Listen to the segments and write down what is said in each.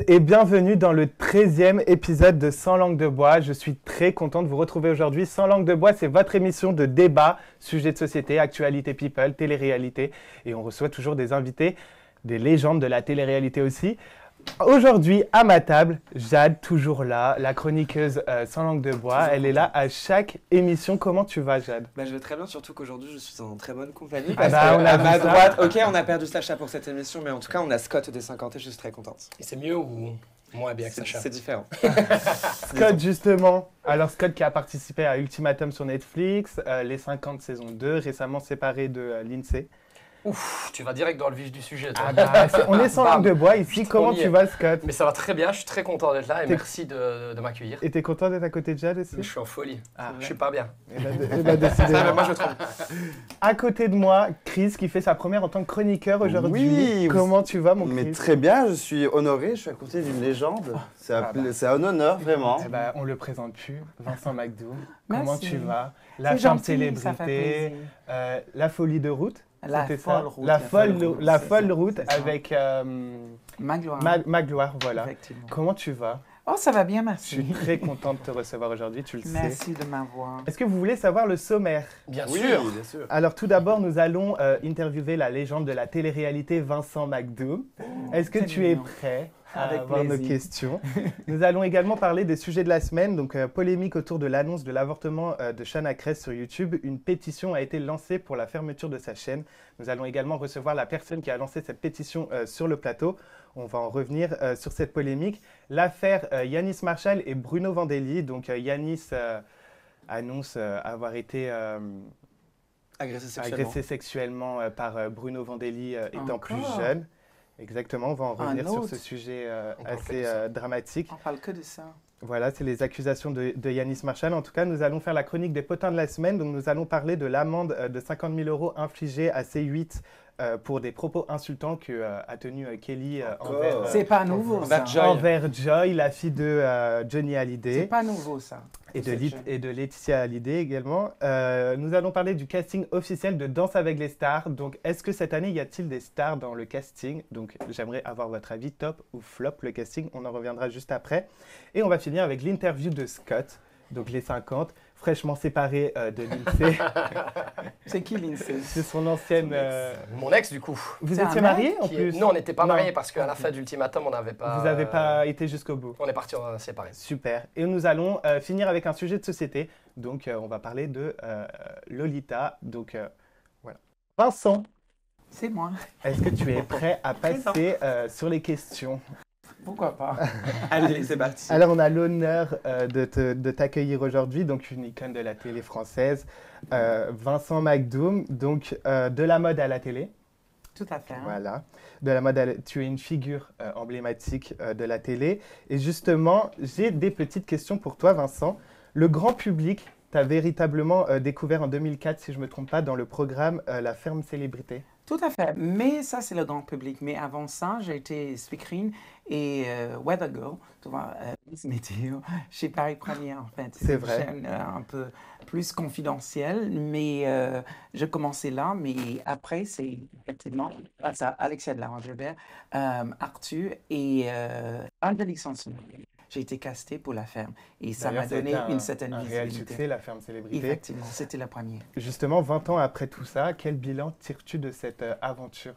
et bienvenue dans le 13e épisode de Sans langue de bois. Je suis très content de vous retrouver aujourd'hui. Sans langue de bois, c'est votre émission de débat, sujets de société, actualité people, télé-réalité. Et on reçoit toujours des invités, des légendes de la télé-réalité aussi. Aujourd'hui, à ma table, Jade, toujours là, la chroniqueuse Sans langue de bois. Toujours Elle est là à chaque émission. Comment tu vas, Jade? Je vais très bien, surtout qu'aujourd'hui je suis en très bonne compagnie. Ah Parce bah, que on a à vu ma ça. droite, ok, on a perdu Sacha pour cette émission, mais en tout cas on a Scott des 50 et je suis très contente. Et c'est mieux ou moins bien que C'est Sacha? c'est différent. Scott, justement. Alors, Scott qui a participé à Ultimatum sur Netflix, Les 50 saison 2, récemment séparé de Lindsay. Ouf, tu vas direct dans le vif du sujet, toi. On est sans Bam. langue de bois ici. Putain, Comment on y tu est. vas, Scott? Mais ça va très bien, je suis très content d'être là et T'es- merci de m'accueillir. Et t'es content d'être à côté de Jade aussi? Je suis en folie. Ah, Je suis pas bien. décidément. Moi je trouve. À côté de moi, Chris qui fait sa première en tant que chroniqueur aujourd'hui. Oui, Comment tu vas, mon Mais Chris? très bien, je suis honoré, je suis à côté d'une légende. C'est un honneur, vraiment. Eh ben, on le présente plus. Vincent McDo. Comment Merci. tu vas? La C'est femme gentil, ça fait célébrité, plaisir. la folie de route. La c'était ça? folle route. La folle c'est ça, route c'est ça. avec Magloire. Magloire, voilà. Effectivement. Comment tu vas? Oh, ça va bien, Je merci. suis très content de te recevoir aujourd'hui, tu le sais. Merci de m'avoir. Est-ce que vous voulez savoir le sommaire? Bien Oui, sûr. bien sûr. Alors tout d'abord, nous allons interviewer la légende de la télé-réalité Vincent McDo. Est-ce que c'est tu es mignon. prêt à Avec avoir nos plaisir. questions? Nous allons également parler des sujets de la semaine, donc polémique autour de l'annonce de l'avortement de Chana Cress sur YouTube. Une pétition a été lancée pour la fermeture de sa chaîne. Nous allons également recevoir la personne qui a lancé cette pétition sur le plateau. On va en revenir sur cette polémique. L'affaire Yanis Marshall et Bruno Vandelli. Donc Yanis annonce avoir été agressé sexuellement par Bruno Vandelli étant plus Encore? jeune. Exactement, on va en Un revenir sur autre? ce sujet On parle que assez de ça. dramatique. On parle que de ça. Voilà, c'est les accusations de Yanis Marshall. En tout cas, nous allons faire la chronique des potins de la semaine. Donc, nous allons parler de l'amende de 50 000 € infligée à C8 pour des propos insultants que a tenu Kelly envers, C'est pas nouveau, ça. Envers Joy. envers Joy, la fille de Johnny C'est Hallyday. pas nouveau, ça. Et de, Cette Lit- chaîne. et de Laetitia Hallyday également. Nous allons parler du casting officiel de Danse avec les stars. Donc, est-ce que cette année, y a-t-il des stars dans le casting? Donc, j'aimerais avoir votre avis, top ou flop le casting. On en reviendra juste après. Et on va finir avec l'interview de Scott, donc les 50, fraîchement séparé de Lindsay. C'est qui, Lindsay? C'est son ancienne... Mon ex, du coup. Vous C'est un étiez mec mariés en qui plus? est- Non, on n'était pas Non. mariés parce qu'à la fin d'Ultimatum, on n'avait pas. Vous n'avez pas été jusqu'au bout. On est partis séparés. Super. Et nous allons finir avec un sujet de société. Donc, on va parler de Lolita. Donc, voilà. Vincent, C'est moi. est-ce que tu es prêt à passer sur les questions? Pourquoi pas? Allez, c'est parti. Alors, on a l'honneur de t'accueillir aujourd'hui, donc une icône de la télé française, Vincent McDo, donc de la mode à la télé. Tout à fait. Voilà. De la mode tu es une figure emblématique de la télé. Et justement, j'ai des petites questions pour toi, Vincent. Le grand public t'a véritablement découvert en 2004, si je ne me trompe pas, dans le programme La Ferme Célébrité. Tout à fait. Mais ça, c'est le grand public. Mais avant ça, j'ai été speakerine et weather girl, tu vois, Miss Météo, chez Paris Première, en fait. C'est une vrai. chaîne un peu plus confidentielle, mais j'ai commencé là. Mais après, c'est effectivement grâce à Alexia de la Rangebert, Arthur et Angélique Sanson. J'ai été castée pour la ferme et ça m'a D'ailleurs, donné été une certaine un réel visibilité. succès, La Ferme Célébrité. Effectivement, c'était la première. Justement, 20 ans après tout ça, quel bilan tires-tu de cette aventure?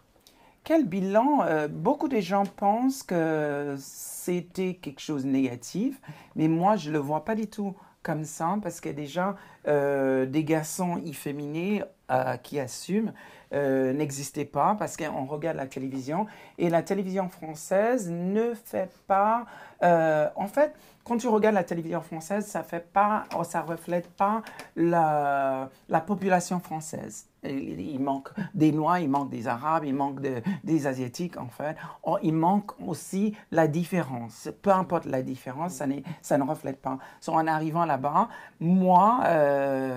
Quel bilan? Beaucoup de gens pensent que c'était quelque chose de négatif, mais moi, je ne le vois pas du tout comme ça, parce que déjà, des garçons efféminés qui assument n'existaient pas, parce qu'on regarde la télévision, et la télévision française ne fait pas... en fait, quand tu regardes la télévision française, ça reflète pas la population française. Il manque des Noirs, il manque des Arabes, il manque des Asiatiques, en fait. Il manque aussi la différence. Peu importe la différence, ça ne reflète pas. En arrivant là-bas, moi,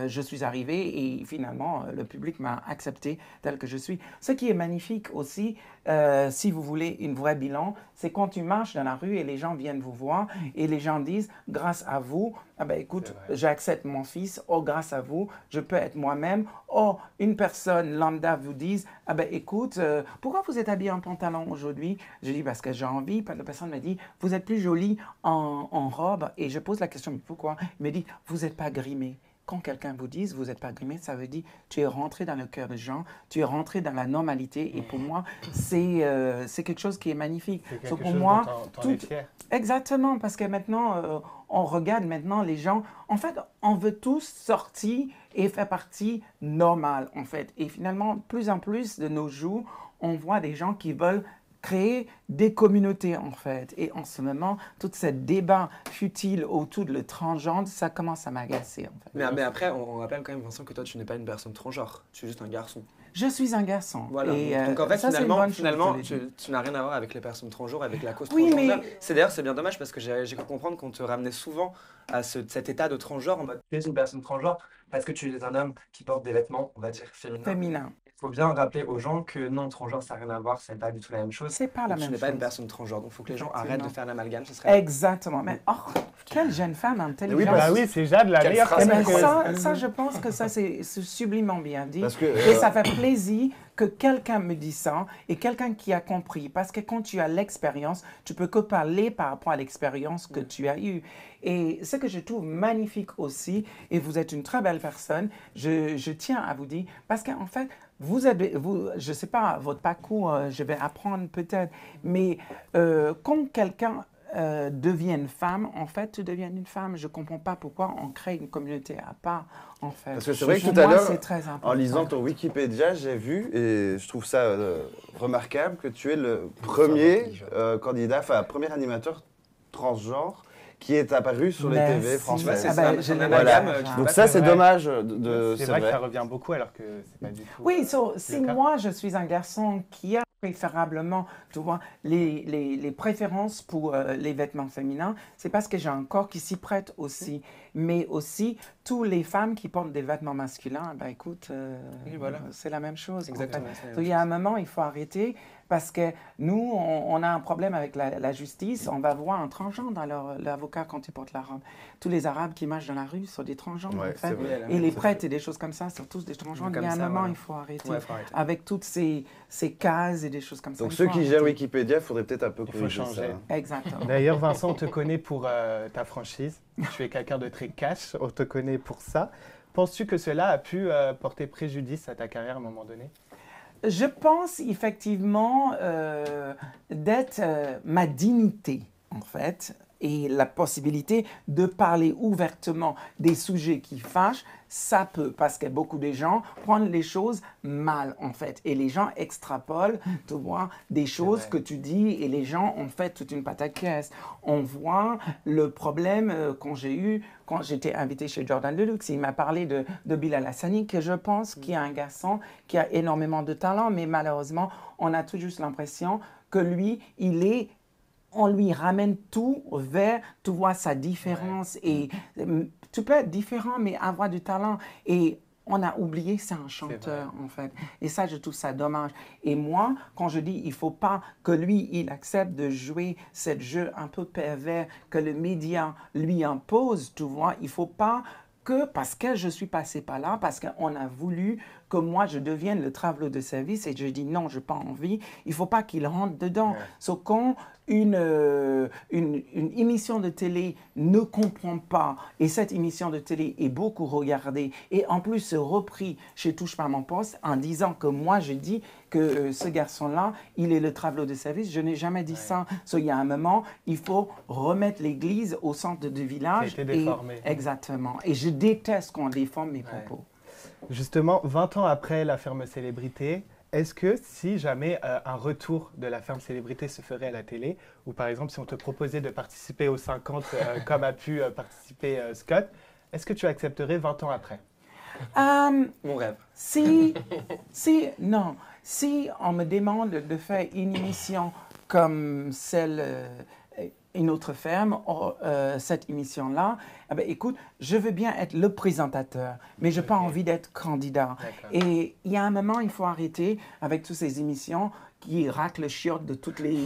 je suis arrivée et finalement, le public m'a accepté tel que je suis. Ce qui est magnifique aussi, si vous voulez une vraie bilan, c'est quand tu marches dans la rue et les gens viennent vous voir et les gens disent, grâce à vous, ah ben écoute, C'est vrai. j'accepte mon fils, oh grâce à vous, je peux être moi-même. Oh, une personne lambda vous dise, ah ben écoute, pourquoi vous êtes habillé en pantalon aujourd'hui? Je dis parce que j'ai envie. La personne me dit, vous êtes plus jolie en robe. Et je pose la question, mais pourquoi? Il me dit, vous n'êtes pas grimé. Quand quelqu'un vous dit, vous n'êtes pas grimé, ça veut dire, tu es rentré dans le cœur des gens, tu es rentré dans la normalité. Et pour moi, c'est quelque chose qui est magnifique. C'est So, quelque pour chose moi, dont t'en es fier. exactement, parce que maintenant, on regarde maintenant les gens. En fait, on veut tous sortir et faire partie normale, en fait. Et finalement, de plus en plus de nos jours, on voit des gens qui veulent créer des communautés, en fait. Et en ce moment, tout ce débat futile autour de le transgenre, ça commence à m'agacer, en fait. Mais après, on rappelle quand même, Vincent, que toi, tu n'es pas une personne transgenre. Tu es juste un garçon. Je suis un garçon. Voilà. Et, Donc en fait, ça, c'est une bonne finalement, chose, je l'ai dit. tu n'as rien à voir avec les personnes transgenres, avec la cause Oui, transgenre. mais- C'est d'ailleurs, c'est bien dommage parce que j'ai cru comprendre qu'on te ramenait souvent à cet état de transgenre en mode tu es une personne transgenre parce que tu es un homme qui porte des vêtements, on va dire, féminins. Féminin. Il faut bien rappeler aux gens que non, transgenre, ça n'a rien à voir, c'est pas du tout la même chose. C'est pas la Tu même n'es pas une chose. personne transgenre, donc il faut que les gens arrêtent de Effectivement. faire l'amalgame. Ce serait Exactement. Mais oh, quelle jeune femme intelligente. Bah oui, c'est Jade, la Quelle meilleure phrase. Eh ben, chroniqueuse. ça, je pense que ça, c'est sublimement bien dit. Parce que, Et ça fait plaisir que quelqu'un me dise ça et quelqu'un qui a compris. Parce que quand tu as l'expérience, tu peux que parler par rapport à l'expérience que tu as eue. Et ce que je trouve magnifique aussi, et vous êtes une très belle personne, je tiens à vous dire, parce qu'en fait, je ne sais pas, votre parcours, je vais apprendre peut-être, mais quand quelqu'un devient une femme, en fait, tu deviens une femme. Je ne comprends pas pourquoi on crée une communauté à part, en fait. Parce que c'est vrai que Pour tout à moi, l'heure, c'est très important. en lisant ton Wikipédia, j'ai vu, et je trouve ça remarquable, que tu es le premier candidat, enfin, premier animateur transgenre qui est apparu sur les Merci. TV Tu vois, françaises. c'est Ah ça, ben, je un l'ai amalgame. déjà. Tu peux Donc pas ça, faire- c'est vrai. dommage. C'est vrai que ça revient beaucoup alors que c'est pas du tout. Oui, si le cas. moi je suis un garçon qui a préférablement, tu vois, les préférences pour les vêtements féminins, c'est parce que j'ai un corps qui s'y prête aussi. Mais aussi, toutes les femmes qui portent des vêtements masculins, ben écoute, Oui, voilà. c'est la même chose. en Exactement. fait. c'est la même Donc, il y a un moment, il faut arrêter parce que nous, on a un problème avec la justice. On va voir un transgenre dans l'avocat quand il porte la robe. Tous les Arabes qui marchent dans la rue sont des transgenres, Ouais, en fait. c'est vrai. Et les prêtres et des choses comme ça sont tous des transgenres. Comme Il y a un ça, moment, voilà. il faut arrêter. Ouais, faut arrêter. Avec toutes ces cases et des choses comme ça. Donc il ceux faut qui arrêter. gèrent Wikipédia, il faudrait peut-être un peu Il faut corriger changer. ça. Exactement. D'ailleurs, Vincent, on te connaît pour ta franchise. Tu es quelqu'un de très cash, on te connaît pour ça. Penses-tu que cela a pu porter préjudice à ta carrière à un moment donné? Je pense effectivement d'être ma dignité, en fait, et la possibilité de parler ouvertement des sujets qui fâchent, ça peut, parce que beaucoup de gens prennent les choses mal, en fait. Et les gens extrapolent, tu vois, des choses vrai. que tu dis et les gens ont fait toute une pataquès. On voit le problème quand j'étais invité chez Jordan Deluxe. Il m'a parlé de Bilal Hassani, que je pense qui est un garçon qui a énormément de talent, mais malheureusement, on a tout juste l'impression que lui, on lui ramène tout vers, tu vois, sa différence. Et tu peux être différent, mais avoir du talent. Et on a oublié, c'est un chanteur, en fait. Et ça, je trouve ça dommage. Et moi, quand je dis, il faut pas que lui, il accepte de jouer ce jeu un peu pervers que le média lui impose, tu vois, il faut pas que parce que je suis passée par là, parce qu'on a voulu que moi je devienne le travailleur de service et je dis non, je n'ai pas envie, il ne faut pas qu'il rentre dedans. Sauf quand une émission de télé ne comprend pas et cette émission de télé est beaucoup regardée et en plus repris chez Touche pas mon poste en disant que moi je dis que ce garçon-là, il est le travailleur de service, je n'ai jamais dit ça. Il y a un moment, il faut remettre l'église au centre du village. Ça a été déformé. Exactement. Et je déteste qu'on déforme mes propos. Justement, 20 ans après la ferme célébrité, est-ce que si jamais un retour de la ferme célébrité se ferait à la télé, ou par exemple si on te proposait de participer aux 50 comme a pu participer Scott, est-ce que tu accepterais 20 ans après? Mon rêve. Si on me demande de faire une émission comme celle, une autre ferme, cette émission-là, eh ben, écoute, je veux bien être le présentateur, mais je n'ai pas envie d'être candidat. D'accord. Et il y a un moment, il faut arrêter avec toutes ces émissions qui raclent le chiotte de toutes les...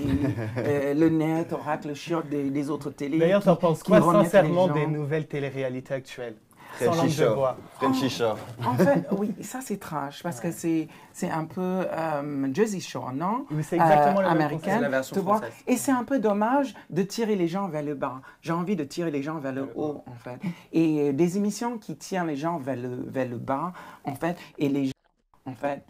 le net, on racle le chiotte des autres télés. D'ailleurs, t'en penses qui quoi remettent sincèrement les gens. des nouvelles téléréalités actuelles? Sans langue Frenchy de Shore. bois. Frenchy Shore. En fait, oui, ça c'est trash parce que c'est un peu Jersey Shore, non? Oui, c'est exactement le même américaine, C'est la version tu vois. française. Et c'est un peu dommage de tirer les gens vers le bas. J'ai envie de tirer les gens vers le haut, en fait. Et des émissions qui tirent les gens vers le bas, en fait, et les gens, en fait,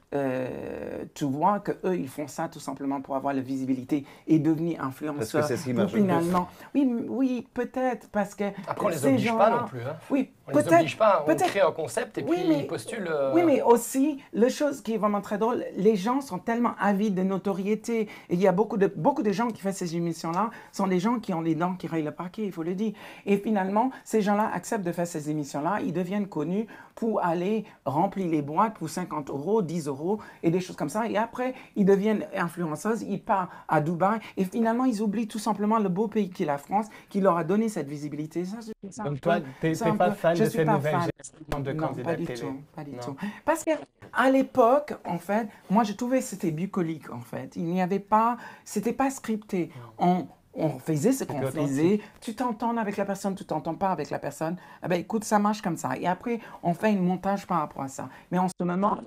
tu vois qu'eux, ils font ça tout simplement pour avoir la visibilité et devenir influenceurs. Parce que c'est ce qui pour marche le plus. finalement, oui, peut-être, parce que Après, on les ces oblige pas gens-là- non plus. Hein. Oui, On les peut-être. oblige pas, on peut-être. crée un concept et Oui, puis mais- ils postulent. Oui, mais aussi, la chose qui est vraiment très drôle, les gens sont tellement avides de notoriété. Et il y a beaucoup de gens qui font ces émissions-là, sont des gens qui ont les dents qui rayent le parquet, il faut le dire. Et finalement, ces gens-là acceptent de faire ces émissions-là, ils deviennent connus pour aller remplir les boîtes pour 50 €, 10 € et des choses comme ça. Et après, ils deviennent influenceuses, ils partent à Dubaï et finalement, ils oublient tout simplement le beau pays qu'est la France, qui leur a donné cette visibilité. Ça, c'est un Donc peu- toi, t'es c'est un pas peu- fan je de suis ces pas nouvelles fan. générations de Non, candidats pas du télé? tout, pas du Non. tout. Parce qu'à l'époque, en fait, moi, je trouvais que c'était bucolique, en fait. Il n'y avait pas, c'était pas scripté. On faisait ce qu'on C'était faisait. Tu t'entends avec la personne, tu t'entends pas avec la personne. Eh ben, écoute, ça marche comme ça. Et après, on fait un montage par rapport à ça. Mais en ce moment,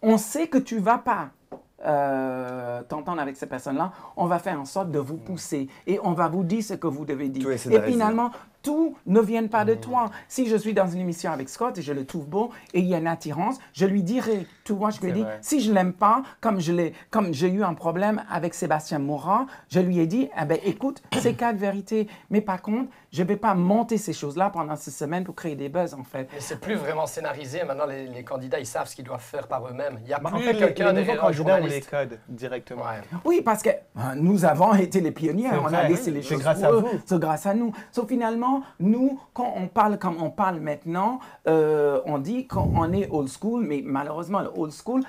on sait que tu vas pas t'entendre avec ces personnes-là. On va faire en sorte de vous pousser et on va vous dire ce que vous devez dire. Tout est Et scénarisé. finalement, tout ne vient pas de toi. Si je suis dans une émission avec Scott et je le trouve beau et il y a une attirance, je lui dirai, tu vois, je lui C'est dis, vrai. si je l'aime pas, comme j'ai eu un problème avec Sébastien Morin, je lui ai dit, eh ben, écoute, c'est quatre vérités. Mais par contre, je vais pas monter ces choses-là pendant 6 semaines pour créer des buzz, en fait. Mais c'est plus vraiment scénarisé. Maintenant, les candidats, ils savent ce qu'ils doivent faire par eux-mêmes. Il n'y a Bah, plus en fait, les quelqu'un nouveaux derrière un candidats, on les journaliste. code directement. Ouais. Oui, parce que nous avons été les pionniers, C'est on a vrai, laissé oui, les c'est choses grâce pour à eux, vous. c'est grâce à nous. Sauf finalement, nous, quand on parle comme on parle maintenant, on dit qu'on est old school, mais malheureusement, le old school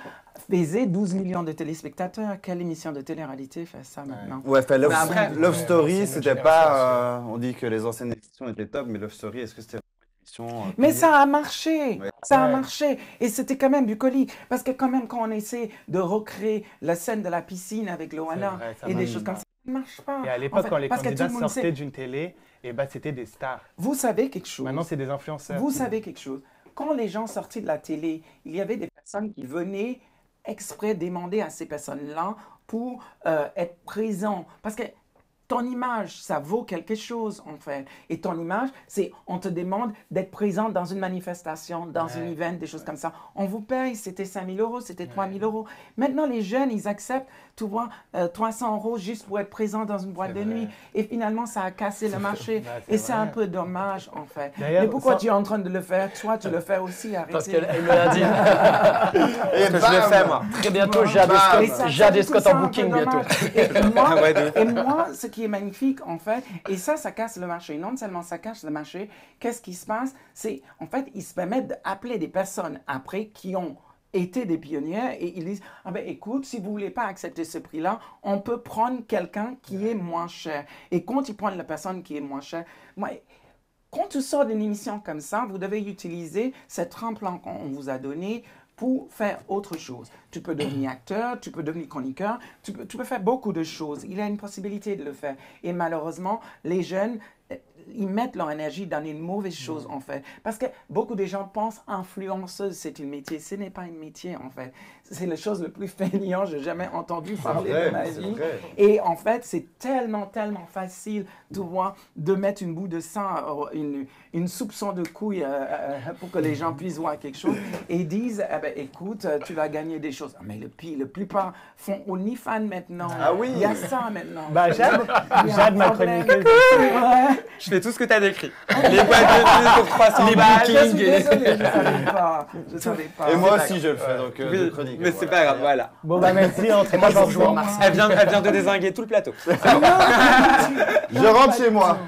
faisait 12 millions de téléspectateurs. Quelle émission de télé-réalité fait ça maintenant? Ouais, enfin, Love, Mais après- Love Ouais, Story, c'est c'était notre pas. On dit que les anciennes émissions étaient top, mais Love Story, est-ce que c'était une émission. Mais pilier? ça a marché, Ouais. ça a Ouais. marché. Et c'était quand même bucolique. Parce que quand même, quand on essaie de recréer la scène de la piscine avec Loana vrai, ça et des marche choses comme ça, ça ne marche pas. Et à En l'époque, fait, quand les parce que tout candidats le monde sortaient sait- d'une télé, eh ben, c'était des stars. Vous savez quelque chose. Maintenant, c'est des influenceurs. Vous savez quelque chose. Quand les gens sortaient de la télé, il y avait des personnes qui venaient exprès demander à ces personnes-là pour être présents. Parce que ton image, ça vaut quelque chose, en fait. Et ton image, c'est, on te demande d'être présent dans une manifestation, dans un Ouais. event, des choses comme ça. On vous paye, c'était 5 000 €, c'était 3 000 €. Maintenant, les jeunes, ils acceptent, tu vois, 300 € juste pour être présent dans une boîte de C'est vrai. nuit. Et finalement, ça a cassé le marché. Ouais, c'est Et c'est un vrai. peu dommage, en fait. D'ailleurs, Mais pourquoi ça- tu es en train de le faire? Toi, tu le fais aussi, arrêtez. Parce qu'elle elle me l'a dit. Et Que je le fais, moi. Très bientôt, Et ça, Jade et du coup, Scott c'est en un peu booking bientôt. dommage. Et moi, Ouais, de ouf. et moi, ce qui est magnifique, en fait, et ça casse le marché. Non seulement ça casse le marché, qu'est-ce qui se passe? C'est, en fait, ils se permettent d'appeler des personnes après qui ont été des pionnières et ils disent, ah ben écoute, si vous voulez pas accepter ce prix-là, on peut prendre quelqu'un qui est moins cher. Et quand ils prennent la personne qui est moins chère, moi, quand tu sors d'une émission comme ça, vous devez utiliser ce tremplin qu'on vous a donné pour faire autre chose. Tu peux devenir acteur, tu peux devenir chroniqueur, tu peux faire beaucoup de choses. Il y a une possibilité de le faire. Et malheureusement, les jeunes, ils mettent leur énergie dans une mauvaise chose, en fait. Parce que beaucoup de gens pensent influenceuse, c'est un métier. Ce n'est pas un métier, en fait. C'est la chose la plus fainéante que j'ai jamais entendu parler de ma c'est vie. vrai. Et en fait, c'est tellement facile, tu vois, de mettre une bout de sang, une soupçon de couille pour que les gens puissent voir quelque chose et disent, eh ben, écoute, tu vas gagner des choses. Mais le pire, la plupart font OnlyFans maintenant. Ah oui. Il y a ça maintenant. Bah, Jade, Il y a Jade, un ma problème. chroniqueuse. Ouais. Je fais tout ce que tu as décrit. Les boîtes de nuit pour 300 Les balles. Je suis bookings. désolée, je ne savais pas. Je savais pas. Et moi pas aussi, je le fais, donc Oui, de chronique. mais c'est pas grave, voilà. Bon, bah, merci. En tout moi, cas, je vous rejoins, Vincent. Marseille. Elle vient de dézinguer tout le plateau. Je rentre chez moi.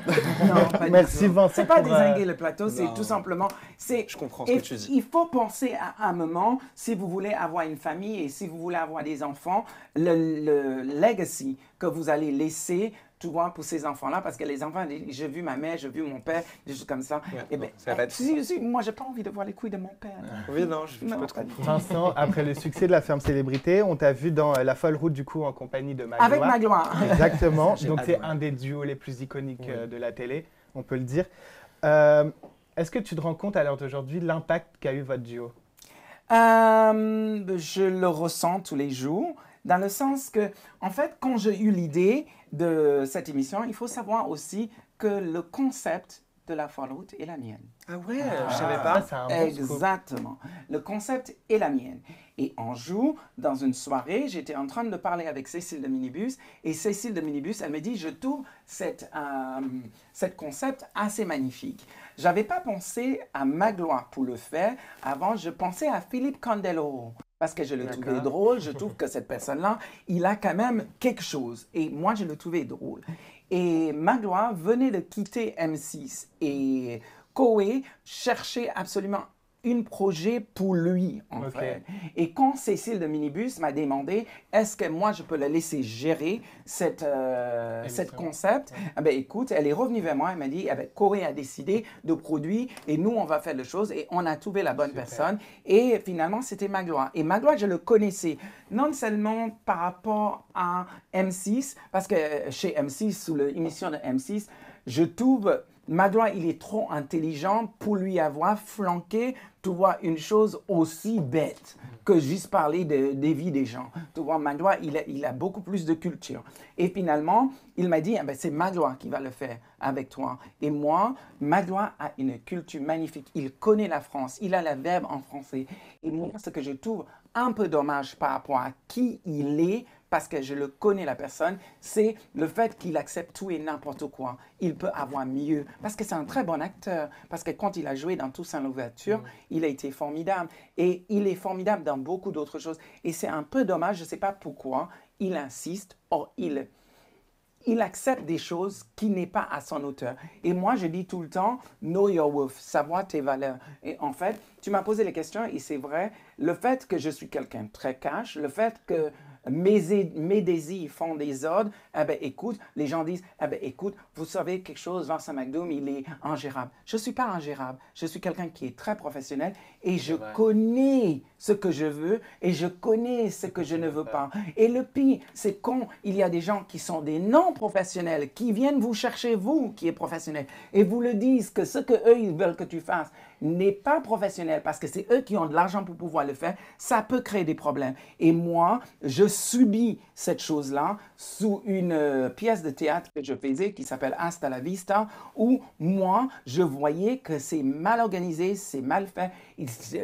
Non, pas du Merci, tout. Vincent. C'est pas pour, dézinguer le plateau, c'est non. tout simplement. Je comprends ce que tu dis. Il faut penser à un moment, si vous voulez avoir une famille et si vous voulez avoir des enfants, le legacy que vous allez laisser, tu vois, pour ces enfants-là, parce que les enfants, j'ai vu ma mère, j'ai vu mon père, des choses comme ça. Ouais, Et non, ben, ça va pas être- moi, j'ai pas envie de voir les couilles de mon père. Oui, non, je Non, peux te pas du comprendre. tout. Vincent, après le succès de la ferme célébrité, on t'a vu dans La Folle Route du coup en compagnie de Magloire. Avec Magloire. Exactement. J'ai Donc c'est adoré. un des duos les plus iconiques Oui. de la télé, on peut le dire. Est-ce que tu te rends compte à l'heure d'aujourd'hui l'impact qu'a eu votre duo? Je le ressens tous les jours, dans le sens que, en fait, quand j'ai eu l'idée de cette émission, il faut savoir aussi que le concept de la Folle Route est la mienne. Ah ouais, je savais pas. Ça, c'est un bon scoop. Exactement. Le concept est la mienne. Et un jour, dans une soirée, j'étais en train de parler avec Cécile de Minibus. Et Cécile de Minibus, elle me dit, je trouve cette concept assez magnifique. Je n'avais pas pensé à Magloire pour le faire. Avant, je pensais à Philippe Candeloro. Parce que je le trouvais drôle. Je trouve que cette personne-là, il a quand même quelque chose. Et moi, je le trouvais drôle. Et Magloire venait de quitter M6. Et Koé cherchait absolument un projet pour lui, en Ok. fait. Et quand Cécile de Minibus m'a demandé, est-ce que moi, je peux la laisser gérer cette concept? Eh ben, écoute, elle est revenue vers moi, elle m'a dit, eh ben, Koé a décidé de produire et nous, on va faire les choses et on a trouvé la bonne personne. Et finalement, c'était Magloire. Et Magloire, je le connaissais, non seulement par rapport à M6, parce que chez M6, sous l'émission de M6, je trouve Magloire, il est trop intelligent pour lui avoir flanqué, tu vois, une chose aussi bête que juste parler des vies des gens. Tu vois, Magloire, il a beaucoup plus de culture. Et finalement, il m'a dit, ah ben, c'est Magloire qui va le faire avec toi. Et moi, Magloire a une culture magnifique. Il connaît la France, il a la verbe en français. Et moi, ce que je trouve un peu dommage par rapport à qui il est, parce que je le connais la personne, c'est le fait qu'il accepte tout et n'importe quoi. Il peut avoir mieux, parce que c'est un très bon acteur, parce que quand il a joué dans Toussaint l'Ouverture, il a été formidable. Et il est formidable dans beaucoup d'autres choses. Et c'est un peu dommage, je ne sais pas pourquoi, il insiste, or il accepte des choses qui n'est pas à son hauteur. Et moi, je dis tout le temps, know your worth, savoir tes valeurs. Et en fait, tu m'as posé les questions et c'est vrai, le fait que je suis quelqu'un de très cash, le fait que mes désirs font des ordres, eh ben, écoute, les gens disent, eh ben, écoute, vous savez quelque chose, Vincent McDoom, il est ingérable. Je ne suis pas ingérable, je suis quelqu'un qui est très professionnel et je connais ce que je veux et je connais ce que je ne veux pas. Et le pire, c'est quand il y a des gens qui sont des non-professionnels, qui viennent vous chercher, vous qui êtes professionnel, et vous le disent que ce que eux ils veulent que tu fasses n'est pas professionnel parce que c'est eux qui ont de l'argent pour pouvoir le faire, ça peut créer des problèmes. Et moi, je subis cette chose-là sous une pièce de théâtre que je faisais qui s'appelle Hasta la Vista, où moi, je voyais que c'est mal organisé, c'est mal fait.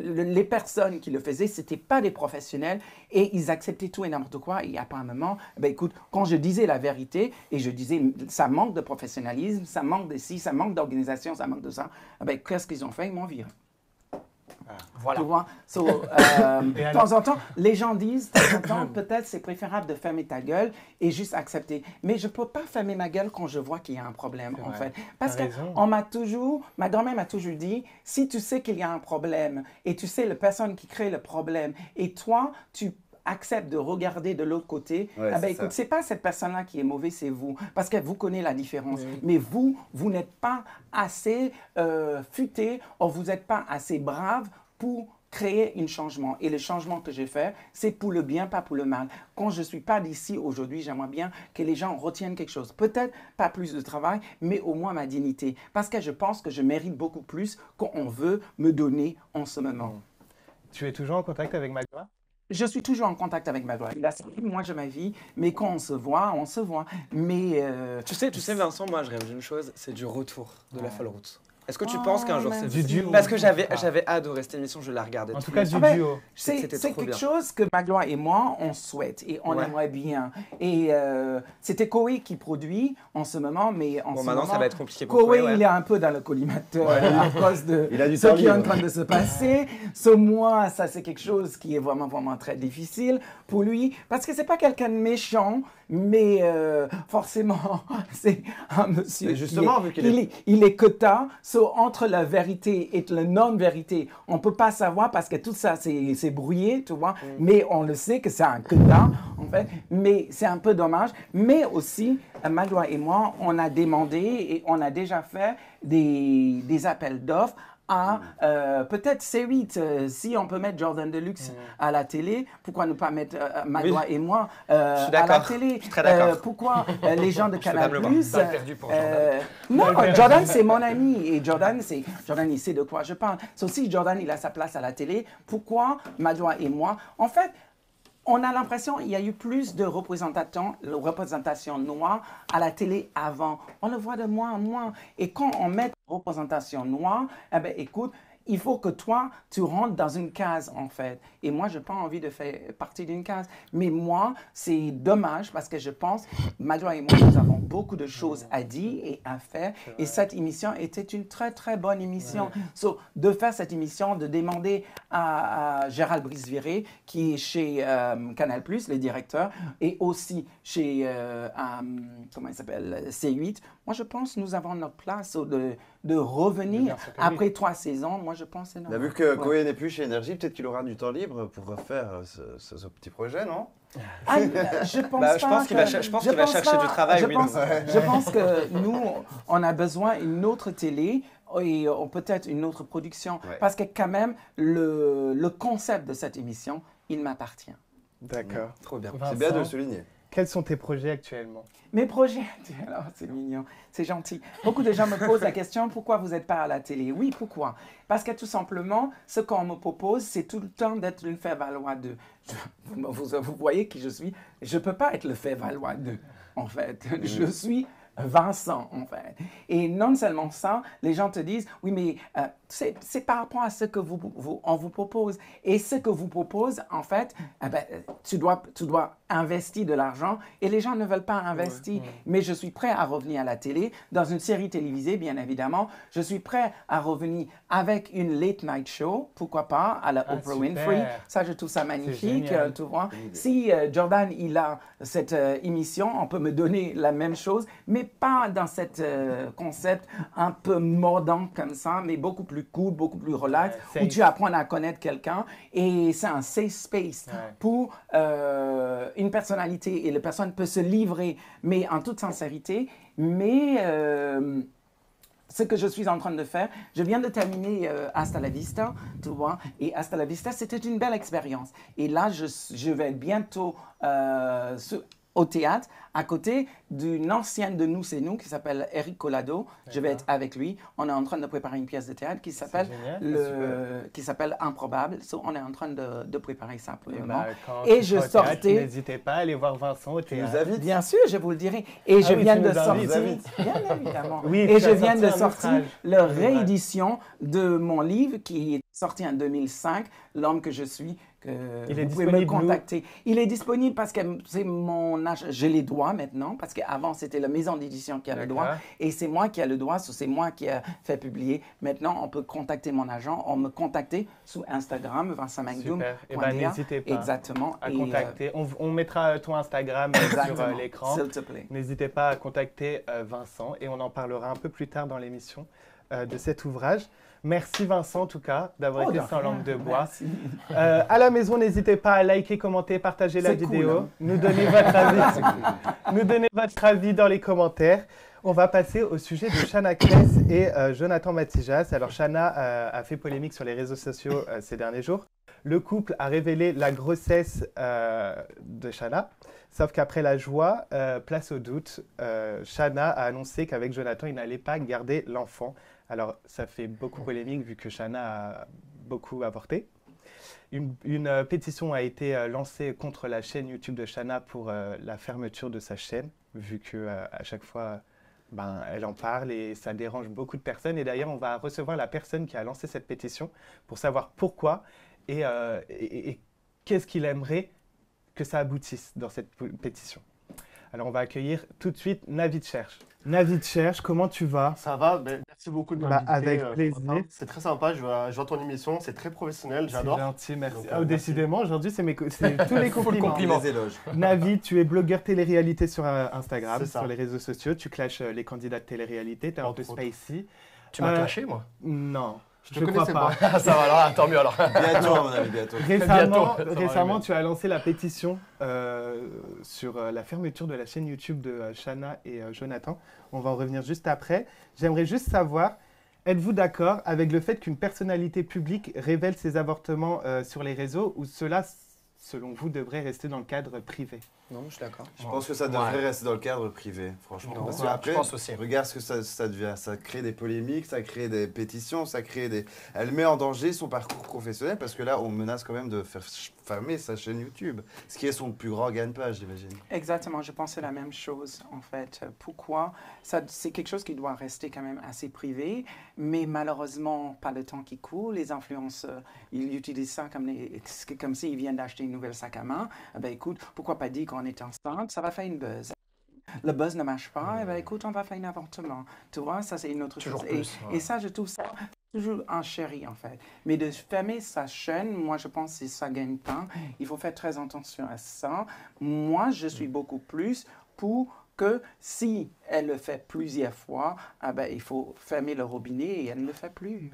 Les personnes qui le faisaient, ce n'étaient pas des professionnels et ils acceptaient tout et n'importe quoi. Et à un moment, ben écoute, quand je disais la vérité et je disais ça manque de professionnalisme, ça manque de ci, ça manque d'organisation, ça manque de ça, ben, qu'est-ce qu'ils ont fait? Ils m'ont viré. Voilà. Tu vois? So, de temps en temps, les gens disent, de temps en temps, peut-être c'est préférable de fermer ta gueule et juste accepter. Mais je ne peux pas fermer ma gueule quand je vois qu'il y a un problème, en fait. Parce que ma grand-mère m'a toujours dit, si tu sais qu'il y a un problème et tu sais la personne qui crée le problème et toi, tu accepte de regarder de l'autre côté, Ouais, ah ben, c'est écoute, ça. c'est pas cette personne-là qui est mauvaise, c'est vous. Parce que vous connaissez la différence. Mais vous n'êtes pas assez futé ou vous n'êtes pas assez brave pour créer un changement. Et le changement que j'ai fait, c'est pour le bien, pas pour le mal. Quand je ne suis pas d'ici aujourd'hui, j'aimerais bien que les gens retiennent quelque chose. Peut-être pas plus de travail, mais au moins ma dignité. Parce que je pense que je mérite beaucoup plus qu'on veut me donner en ce moment. Tu es toujours en contact avec Magloire? Je suis toujours en contact avec Magloire. Il a servi moi de ma vie, mais quand on se voit, on se voit. Mais Tu sais, Vincent, moi, je rêve d'une chose, c'est du retour de la Folle Route. Est-ce que tu penses qu'un jour c'est Du duo. Parce que j'avais adoré cette émission, je la regardais. En tout tous cas, les du Ah ben, duo. c'est C'était trop quelque bien. chose que Magloire et moi, on souhaite et on Ouais. aimerait bien. Et c'était Koé qui produit en ce moment, mais en Bon, ce maintenant, moment, ça va être compliqué pour Koé, Koé, ouais. il est un peu dans le collimateur à cause de Il a du ce temps qui est en libre. train de se passer. Ce mois, ça c'est quelque chose qui est vraiment, vraiment très difficile pour lui parce que c'est pas quelqu'un de méchant, mais forcément, c'est un monsieur Et justement, vu qu'il il est quota, entre la vérité et la non-vérité, on peut pas savoir parce que tout ça, c'est brouillé, tu vois, mais on le sait que c'est un quota, en fait. Mais c'est un peu dommage. Mais aussi, Magloire et moi, on a demandé et on a déjà fait des appels d'offres à peut-être C8, si on peut mettre Jordan Deluxe à la télé, pourquoi ne pas mettre Magloire et moi à la télé? Je suis très d'accord. Pourquoi les gens de Canal+, Balle perdue pour Jordan. non, Jordan, c'est mon ami. Et Jordan, il sait de quoi je parle. C'est aussi Jordan, il a sa place à la télé. Pourquoi Magloire et moi? En fait, on a l'impression qu'il y a eu plus de représentation noire à la télé avant. On le voit de moins en moins. Et quand on met représentation noire, eh bien, écoute, il faut que toi, tu rentres dans une case, en fait. Et moi, je n'ai pas envie de faire partie d'une case. Mais moi, c'est dommage parce que je pense, Magloire et moi, nous avons beaucoup de choses à dire et à faire. Et cette émission était une très, très bonne émission. So, de faire cette émission, de demander à Gérald Brice-Viré, qui est chez Canal+, le directeur, et aussi chez, comment il s'appelle, C8, moi, je pense que nous avons notre place de revenir après 3 saisons. Moi, je pense que c'est normal. Vu que Koé n'est plus chez Énergie, peut-être qu'il aura du temps libre pour refaire ce petit projet, non? Je pense qu'il va chercher du travail. Je pense que nous, on a besoin d'une autre télé et peut-être une autre production. Parce que quand même, le concept de cette émission, il m'appartient. D'accord. Trop bien. C'est bien de le souligner. Quels sont tes projets actuellement? Mes projets, alors c'est mignon, c'est gentil. Beaucoup de gens me posent la question, pourquoi vous n'êtes pas à la télé? Oui, pourquoi? Parce que tout simplement, ce qu'on me propose, c'est tout le temps d'être une faire-valoir d'eux. Vous voyez qui je suis? Je ne peux pas être le faire-valoir d'eux, en fait. Je suis Vincent, en fait. Et non seulement ça, les gens te disent, oui, mais c'est par rapport à ce que on vous propose. Et ce que vous propose, en fait, tu dois investir de l'argent et les gens ne veulent pas investir. Mais je suis prêt à revenir à la télé, dans une série télévisée, bien évidemment. Je suis prêt à revenir avec une late night show, pourquoi pas, à la Oprah Winfrey. Ça, je trouve ça magnifique, tu vois. Si Jordan, il a cette émission, on peut me donner la même chose, mais pas dans cet concept un peu mordant comme ça, mais beaucoup plus cool, beaucoup plus relax, où tu apprends à connaître quelqu'un. Et c'est un safe space pour une personnalité. Et la personne peut se livrer, mais en toute sincérité. Mais ce que je suis en train de faire, je viens de terminer Hasta la Vista, tu vois. Et Hasta la Vista, c'était une belle expérience. Et là, je vais bientôt au théâtre, à côté d'une ancienne de Nous c'est Nous qui s'appelle Eric Collado. Je vais être avec lui. On est en train de préparer une pièce de théâtre qui s'appelle Improbable. So, on est en train de préparer ça pour le moment. Et je sortais. N'hésitez pas à aller voir Vincent au théâtre. Tu nous invites? Bien sûr, je vous le dirai. Et je viens de sortir. Bien évidemment. Et je viens de sortir la réédition de mon livre qui est sorti en 2005, L'homme que je suis. Vous pouvez me contacter. Il est disponible parce que c'est mon âge. J'ai les droits maintenant, parce qu'avant, c'était la maison d'édition qui a le droit. Et c'est moi qui a le droit, c'est moi qui a fait publier. Maintenant, on peut contacter mon agent. On me contacter sur Instagram, Vincent Mangdoum. Et n'hésitez pas à contacter. On mettra ton Instagram sur l'écran. S'il te plaît. N'hésitez pas à contacter Vincent et on en parlera un peu plus tard dans l'émission de cet ouvrage. Merci Vincent en tout cas d'avoir été sans langue de bois. À la maison, n'hésitez pas à liker, commenter, partager la vidéo, cool, hein. nous donner votre avis, nous donner votre avis dans les commentaires. On va passer au sujet de Chana Cress et Jonathan Matijas. Alors Chana a fait polémique sur les réseaux sociaux ces derniers jours. Le couple a révélé la grossesse de Chana, sauf qu'après la joie, place au doute, Chana a annoncé qu'avec Jonathan, il n'allait pas garder l'enfant. Alors, ça fait beaucoup polémique vu que Chana a beaucoup avorté. Une pétition a été lancée contre la chaîne YouTube de Chana pour la fermeture de sa chaîne, vu qu'à chaque fois, elle en parle et ça dérange beaucoup de personnes. Et d'ailleurs, on va recevoir la personne qui a lancé cette pétition pour savoir pourquoi et qu'est-ce qu'il aimerait que ça aboutisse dans cette pétition. Alors, on va accueillir tout de suite Navid Cherche. Navid Cherche, comment tu vas? Ça va, merci beaucoup de m'inviter. Avec plaisir. C'est très sympa, je vois ton émission, c'est très professionnel, j'adore. C'est gentil, merci. Donc, décidément, aujourd'hui, c'est tous les compliments. Les éloges. Navid, tu es blogueur télé-réalité sur Instagram, C'est ça. sur les réseaux sociaux. Tu clashes les candidats de télé-réalité, tu es un peu Entre autres. spicy. Tu m'as clashé, moi? Non. Je crois pas. Ça va, alors, tant mieux alors. Bientôt, à mon avis, bientôt. Récemment, tu as lancé la pétition sur la fermeture de la chaîne YouTube de Shana et Jonathan. On va en revenir juste après. J'aimerais juste savoir, êtes-vous d'accord avec le fait qu'une personnalité publique révèle ses avortements sur les réseaux ou cela, selon vous, devrait rester dans le cadre privé? Non, je suis d'accord. Je pense que ça devrait rester dans le cadre privé, franchement. Non, Parce ouais, qu'après, je pense aussi. regarde ce que ça devient. Ça crée des polémiques, ça crée des pétitions, ça crée des... Elle met en danger son parcours professionnel parce que là, on menace quand même de faire fermer sa chaîne YouTube. Ce qui est son plus grand gagne-pain, j'imagine. Exactement, je pensais la même chose en fait. Pourquoi? C'est quelque chose qui doit rester quand même assez privé, mais malheureusement, par le temps qui court, les influenceurs, ils utilisent ça comme s'ils viennent d'acheter une nouvelle sac à main. Eh ben, écoute, pourquoi pas dire qu'on est enceinte, ça va faire une buzz. Le buzz ne marche pas, eh ben, écoute, on va faire un avortement. Tu vois, ça c'est une autre Toujours chose. plus, Et ça, je trouve ça toujours un chéri en fait. Mais de fermer sa chaîne, moi je pense que ça gagne pas. Il faut faire très attention à ça. Moi, je suis beaucoup plus pour que si elle le fait plusieurs fois, ah ben, il faut fermer le robinet et elle ne le fait plus.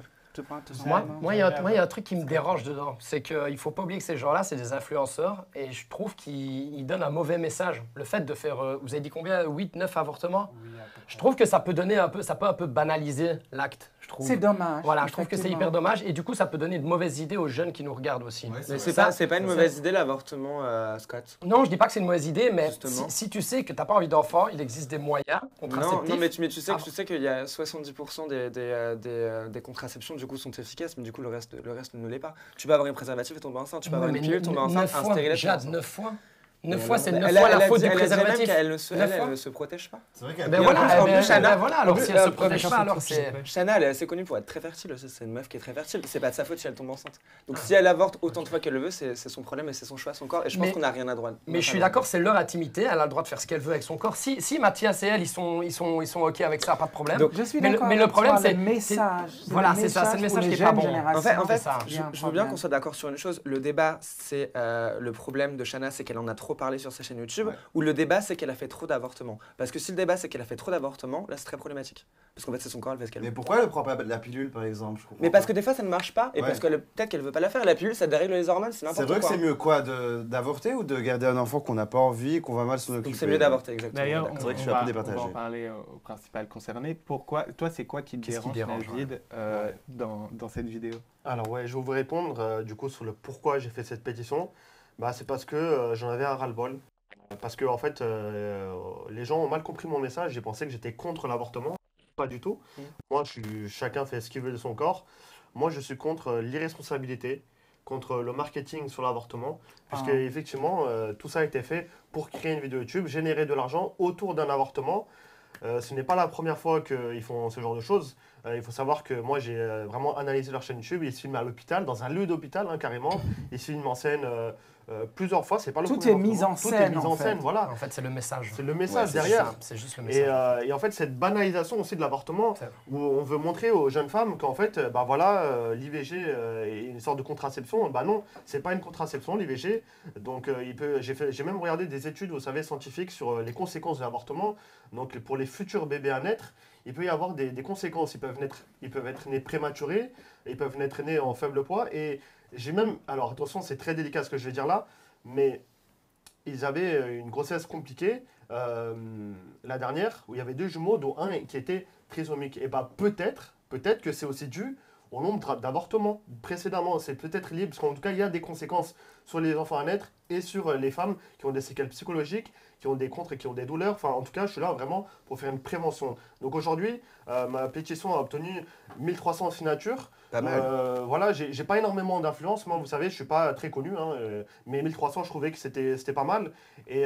Moi, il y a un truc qui me dérange dedans. C'est qu'il ne faut pas oublier que ces gens-là, c'est des influenceurs. Et je trouve qu'ils donnent un mauvais message. Le fait de faire, vous avez dit combien? 8, 9 avortements? Je trouve que ça peut donner un peu banaliser l'acte. C'est dommage. Voilà, je trouve que c'est hyper dommage. Et du coup, ça peut donner de mauvaises idées aux jeunes qui nous regardent aussi. Ouais, mais c'est pas une mauvaise idée l'avortement, Scott. Non, je dis pas que c'est une mauvaise idée, mais Justement. si tu sais que tu n'as pas envie d'enfant, il existe des moyens contraceptifs. Non, mais tu sais qu'il y a 70% des contraceptions du coup sont efficaces, mais du coup le reste ne l'est pas. Tu peux avoir un préservatif et tomber enceinte, tu peux avoir une pilule, tomber enceinte, un stérilet. Jade, 9 fois. 9 fois, c'est 9 fois la faute du préservatif. Elle ne se protège pas. C'est vrai qu'elle Ben voilà, alors si elle se protège protège pas, alors c'est... Shana, elle est assez connue pour être très fertile aussi. C'est une meuf qui est très fertile. C'est pas de sa faute si elle tombe enceinte. Donc si elle avorte autant de fois qu'elle le veut, c'est son problème et c'est son choix, son corps. Et je pense qu'on n'a rien à droit. Mais je suis d'accord, c'est leur intimité. Elle a le droit de faire ce qu'elle veut avec son corps. Si Mathias et elle, ils sont OK avec ça, pas de problème. Donc, je suis d'accord. Mais le problème, c'est le message. Voilà, c'est ça, c'est le message qui est pas bon. En fait, ça. je veux bien qu'on soit d'accord sur une chose. Le débat, c'est le problème de Shana, c'est qu'elle en a trop parlé sur sa chaîne YouTube. Ou le débat, c'est qu'elle a fait trop d'avortements. Parce que si le débat, c'est qu'elle a fait trop d'avortements, là, c'est très problématique. Parce qu'en fait, c'est son corps, elle fait ce qu'elle veut. Mais pourquoi elle ne prend pas la pilule, par exemple? Mais parce que des fois, ça ne marche pas. Et parce que peut-être qu'elle veut pas la faire. La pilule, ça dérègle les hormones, c'est n'importe quoi. C'est vrai que c'est mieux quoi, d'avorter ou de garder un enfant qu'on n'a pas envie, qu'on va mal s'en occuper? Donc c'est mieux d'avorter, exactement. D'ailleurs, C'est vrai que je suis un peu départagé. On va en parler au principal concerné. Pourquoi, toi, c'est quoi qui te dérange, Navid, dans cette vidéo? Alors ouais, je vais vous répondre du coup sur le pourquoi j'ai fait cette pétition. Bah, c'est parce que j'en avais un ras-le-bol. Parce que en fait, les gens ont mal compris mon message. J'ai pensé que j'étais contre l'avortement. Pas du tout. Moi, chacun fait ce qu'il veut de son corps. Moi, je suis contre l'irresponsabilité, contre le marketing sur l'avortement. Puisque effectivement, tout ça a été fait pour créer une vidéo YouTube, générer de l'argent autour d'un avortement. Ce n'est pas la première fois qu'ils font ce genre de choses. Il faut savoir que moi, j'ai vraiment analysé leur chaîne YouTube. Ils se filment à l'hôpital, dans un lieu d'hôpital carrément. Ils se filment en scène plusieurs fois. C'est pas le Tout est mis en scène. Tout est mis en scène, voilà. En fait, c'est le message. C'est le message derrière. C'est juste le message. Et en fait, cette banalisation aussi de l'avortement, où on veut montrer aux jeunes femmes qu'en fait, l'IVG est une sorte de contraception. Bah non, c'est pas une contraception, l'IVG. Donc, j'ai même regardé des études, vous savez, scientifiques sur les conséquences de l'avortement. Donc, pour les futurs bébés à naître, il peut y avoir des conséquences. Ils peuvent être nés prématurés, ils peuvent être nés en faible poids. Et j'ai même, alors attention, c'est très délicat ce que je vais dire là, mais ils avaient une grossesse compliquée, la dernière, où il y avait 2 jumeaux, dont un qui était trisomique. Et bah peut-être que c'est aussi dû au nombre d'avortements précédemment. C'est peut-être lié, parce qu'en tout cas, il y a des conséquences sur les enfants à naître et sur les femmes qui ont des séquelles psychologiques, qui ont des contres et qui ont des douleurs. Enfin, en tout cas, je suis là vraiment pour faire une prévention. Donc aujourd'hui, ma pétition a obtenu 1300 signatures. Pas mal. Voilà, j'ai pas énormément d'influence. Moi, vous savez, je suis pas très connu, mais 1300, je trouvais que c'était pas mal. Et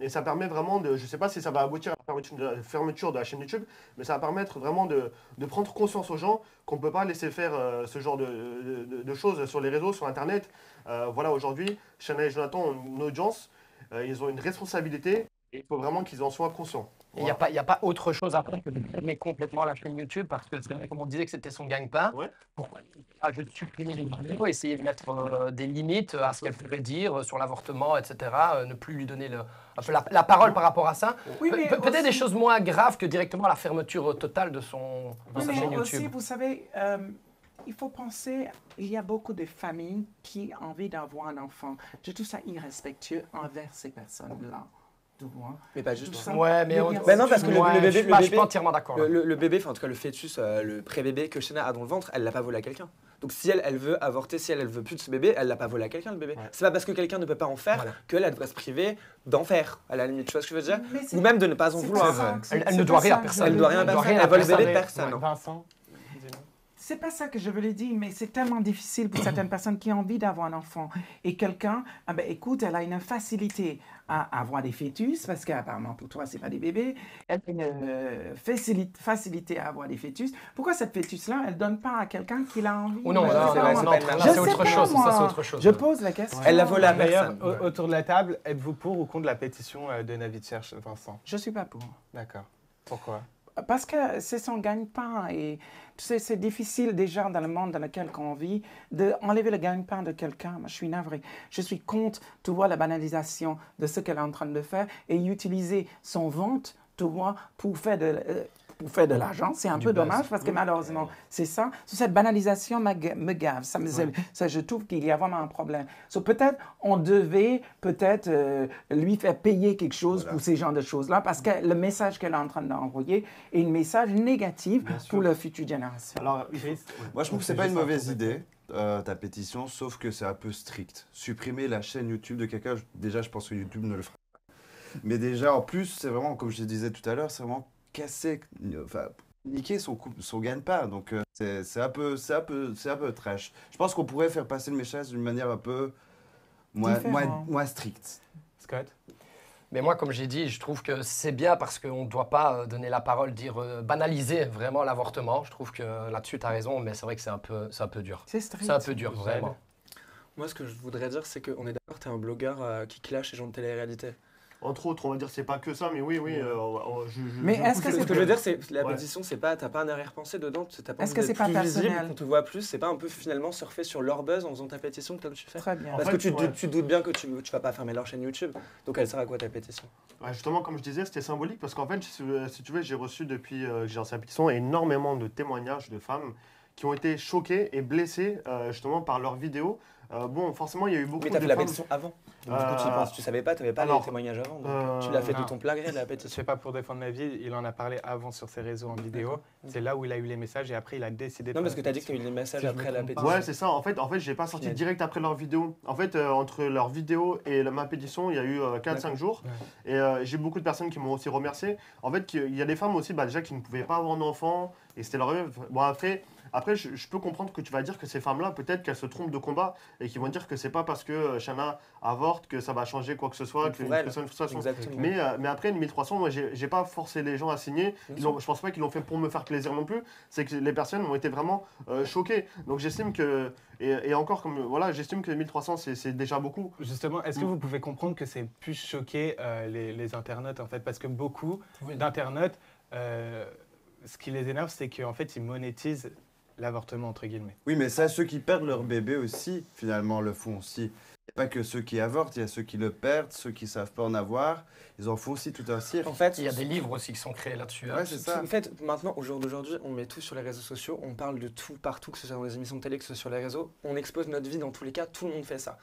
ça permet vraiment de... Je sais pas si ça va aboutir à la fermeture de la chaîne YouTube, mais ça va permettre vraiment de prendre conscience aux gens qu'on peut pas laisser faire ce genre de choses sur les réseaux, sur Internet. Voilà, aujourd'hui, Shana et Jonathan ont une audience, ils ont une responsabilité et il faut vraiment qu'ils en soient conscients. Il n'y a pas autre chose après que de fermer complètement la chaîne YouTube parce que c'est vrai, comme on disait que c'était son gagne-pain. Ouais. Pourquoi juste supprimer les vidéos, essayer de mettre des limites à ce qu'elle pourrait dire sur l'avortement, etc. Ne plus lui donner la parole par rapport à ça. Oui, mais peut-être aussi... des choses moins graves que directement la fermeture totale de sa chaîne YouTube. Aussi, vous savez, il faut penser, il y a beaucoup de familles qui ont envie d'avoir un enfant. Je trouve ça irrespectueux envers ces personnes-là. Tu vois? Mais pas juste. Ça. Ouais, mais Ben non, parce que le bébé, je suis pas entièrement d'accord. le bébé, enfin en tout cas le fœtus, le pré-bébé que Shana a dans le ventre, elle l'a pas volé à quelqu'un. Donc si elle veut avorter, si elle veut plus de ce bébé, elle l'a pas volé à quelqu'un le bébé. Ouais. C'est pas parce que quelqu'un ne peut pas en faire Voilà. qu'elle devrait se priver d'en faire, à la limite. Tu vois ce que je veux dire? Mais c'est- Ou même de ne pas en c'est vouloir. pas ça que- Elle c'est ne pas doit rien ça à que personne. je Elle doit veux rien à dire. personne. Elle vole le bébé de personne. Ouais, Vincent, dis-nous. C'est pas ça que je voulais dire, mais c'est tellement difficile pour certaines personnes qui ont envie d'avoir un enfant. Et quelqu'un, ah ben, écoute, elle a une facilité à avoir des fœtus, parce qu'apparemment pour toi, c'est pas des bébés. Elle a une facilité à avoir des fœtus. Pourquoi cette fœtus-là, elle donne pas à quelqu'un qui l'a envie? Ou non, Ouais, là, c'est vrai, non, c'est non, pas une là, marque. Je c'est sais autre pas, chose. moi. Ça, c'est autre chose. Je pose la question. Elle l'a volé à D'ailleurs, personne. autour de la table, êtes-vous pour ou contre la pétition de Navid Cherche, Vincent? Je suis pas pour. D'accord. Pourquoi? Parce que c'est son gagne-pain et tu sais, c'est difficile déjà dans le monde dans lequel on vit d'enlever le gagne-pain de quelqu'un. Moi, je suis navré. Je suis contre, tu vois, la banalisation de ce qu'elle est en train de faire et utiliser son vente, tu vois, pour faire de l'argent. C'est un peu dommage parce que malheureusement, c'est ça. Cette banalisation me gave. Ça, je trouve qu'il y a vraiment un problème. Peut-être on devait lui faire payer quelque chose pour ces genres de choses-là parce que le message qu'elle est en train d'envoyer est un message négatif pour la future génération. Alors, Moi, je trouve que c'est pas une mauvaise idée, ta pétition, sauf que c'est un peu strict. Supprimer la chaîne YouTube de quelqu'un, déjà, je pense que YouTube ne le fera pas. Mais déjà, en plus, c'est vraiment, comme je disais tout à l'heure, c'est vraiment casser, enfin, niquer son gagne-pain. Donc, c'est un peu trash. Je pense qu'on pourrait faire passer le message d'une manière un peu moins stricte. Scott? Mais moi, comme j'ai dit, je trouve que c'est bien parce qu'on ne doit pas donner la parole, banaliser vraiment l'avortement. Je trouve que là-dessus, tu as raison, mais c'est vrai que c'est un peu dur. C'est strict. C'est un peu dur, vraiment. Moi, ce que je voudrais dire, c'est qu'on est d'accord, t'es un blogueur qui clash les gens de télé-réalité. entre autres, on va dire c'est pas que ça, mais oui. Mais est-ce que Ce c'est que je veux dire, c'est que la Ouais. pétition, c'est pas, t'as pas un arrière-pensée dedans, t'as pas Est-ce envie que c'est d'être pas plus visible, personnel qu'on te voit plus, c'est pas un peu finalement surfer sur leur buzz en faisant ta pétition comme tu fais? très bien? En Parce fait, que tu ouais. tu doutes bien que tu vas pas fermer leur chaîne YouTube, donc elle sert à quoi ta pétition? Ouais, justement, comme je disais, c'était symbolique parce qu'en fait, si tu veux, j'ai reçu depuis que j'ai lancé la pétition énormément de témoignages de femmes qui ont été choquées et blessées justement par leurs vidéos. Bon, forcément, il y a eu beaucoup Mais t'as de fait la femmes. pétition avant. Donc, du coup, tu savais pas, t'avais pas alors, les témoignages avant. Donc, tu l'as fait de non. ton plein gré, la Je pétition. fais pas pour défendre ma vie, il en a parlé avant sur ses réseaux en vidéo. C'est là où il a eu les messages et après il a décidé de Non, faire parce que la t'as dit que pétition. t'as eu les messages Si je après me la trompe pas. pétition. Ouais, c'est ça. En fait, j'ai pas sorti Final. direct après leur vidéo. En fait, entre leur vidéo et ma pétition, il y a eu 4-5 jours. Ouais. Et j'ai beaucoup de personnes qui m'ont aussi remercié. En fait, il y a des femmes aussi, déjà, qui ne pouvaient pas avoir d'enfants. Et c'était leur rêve. Bon, après je peux comprendre que tu vas dire que ces femmes-là, peut-être qu'elles se trompent de combat et qu'ils vont dire que c'est pas parce que Shana avorte que ça va changer quoi que ce soit, Pour qu'une elle. personne de toute façon. Exactement. Mais après, une 1300, moi, j'ai pas forcé les gens à signer. Je pense pas qu'ils l'ont fait pour me faire plaisir non plus. C'est que les personnes ont été vraiment choquées. Donc j'estime que, et encore, comme voilà, j'estime que 1300, c'est déjà beaucoup. Justement, est-ce que vous pouvez comprendre que c'est plus choquer les internautes en fait? Parce que beaucoup d'internautes, ce qui les énerve, c'est qu'en fait, ils monétisent l'avortement, entre guillemets. Oui, mais ça, ceux qui perdent leur bébé aussi, finalement, le font aussi. Il n'y a pas que ceux qui avortent, il y a ceux qui le perdent, ceux qui ne savent pas en avoir. Ils en font aussi tout un cirque. En fait, Il y a des livres aussi qui sont créés là-dessus. hein. Ouais, c'est ça. En fait, maintenant, au jour d'aujourd'hui, on met tout sur les réseaux sociaux, on parle de tout partout, que ce soit dans les émissions de télé, que ce soit sur les réseaux, on expose notre vie dans tous les cas, tout le monde fait ça.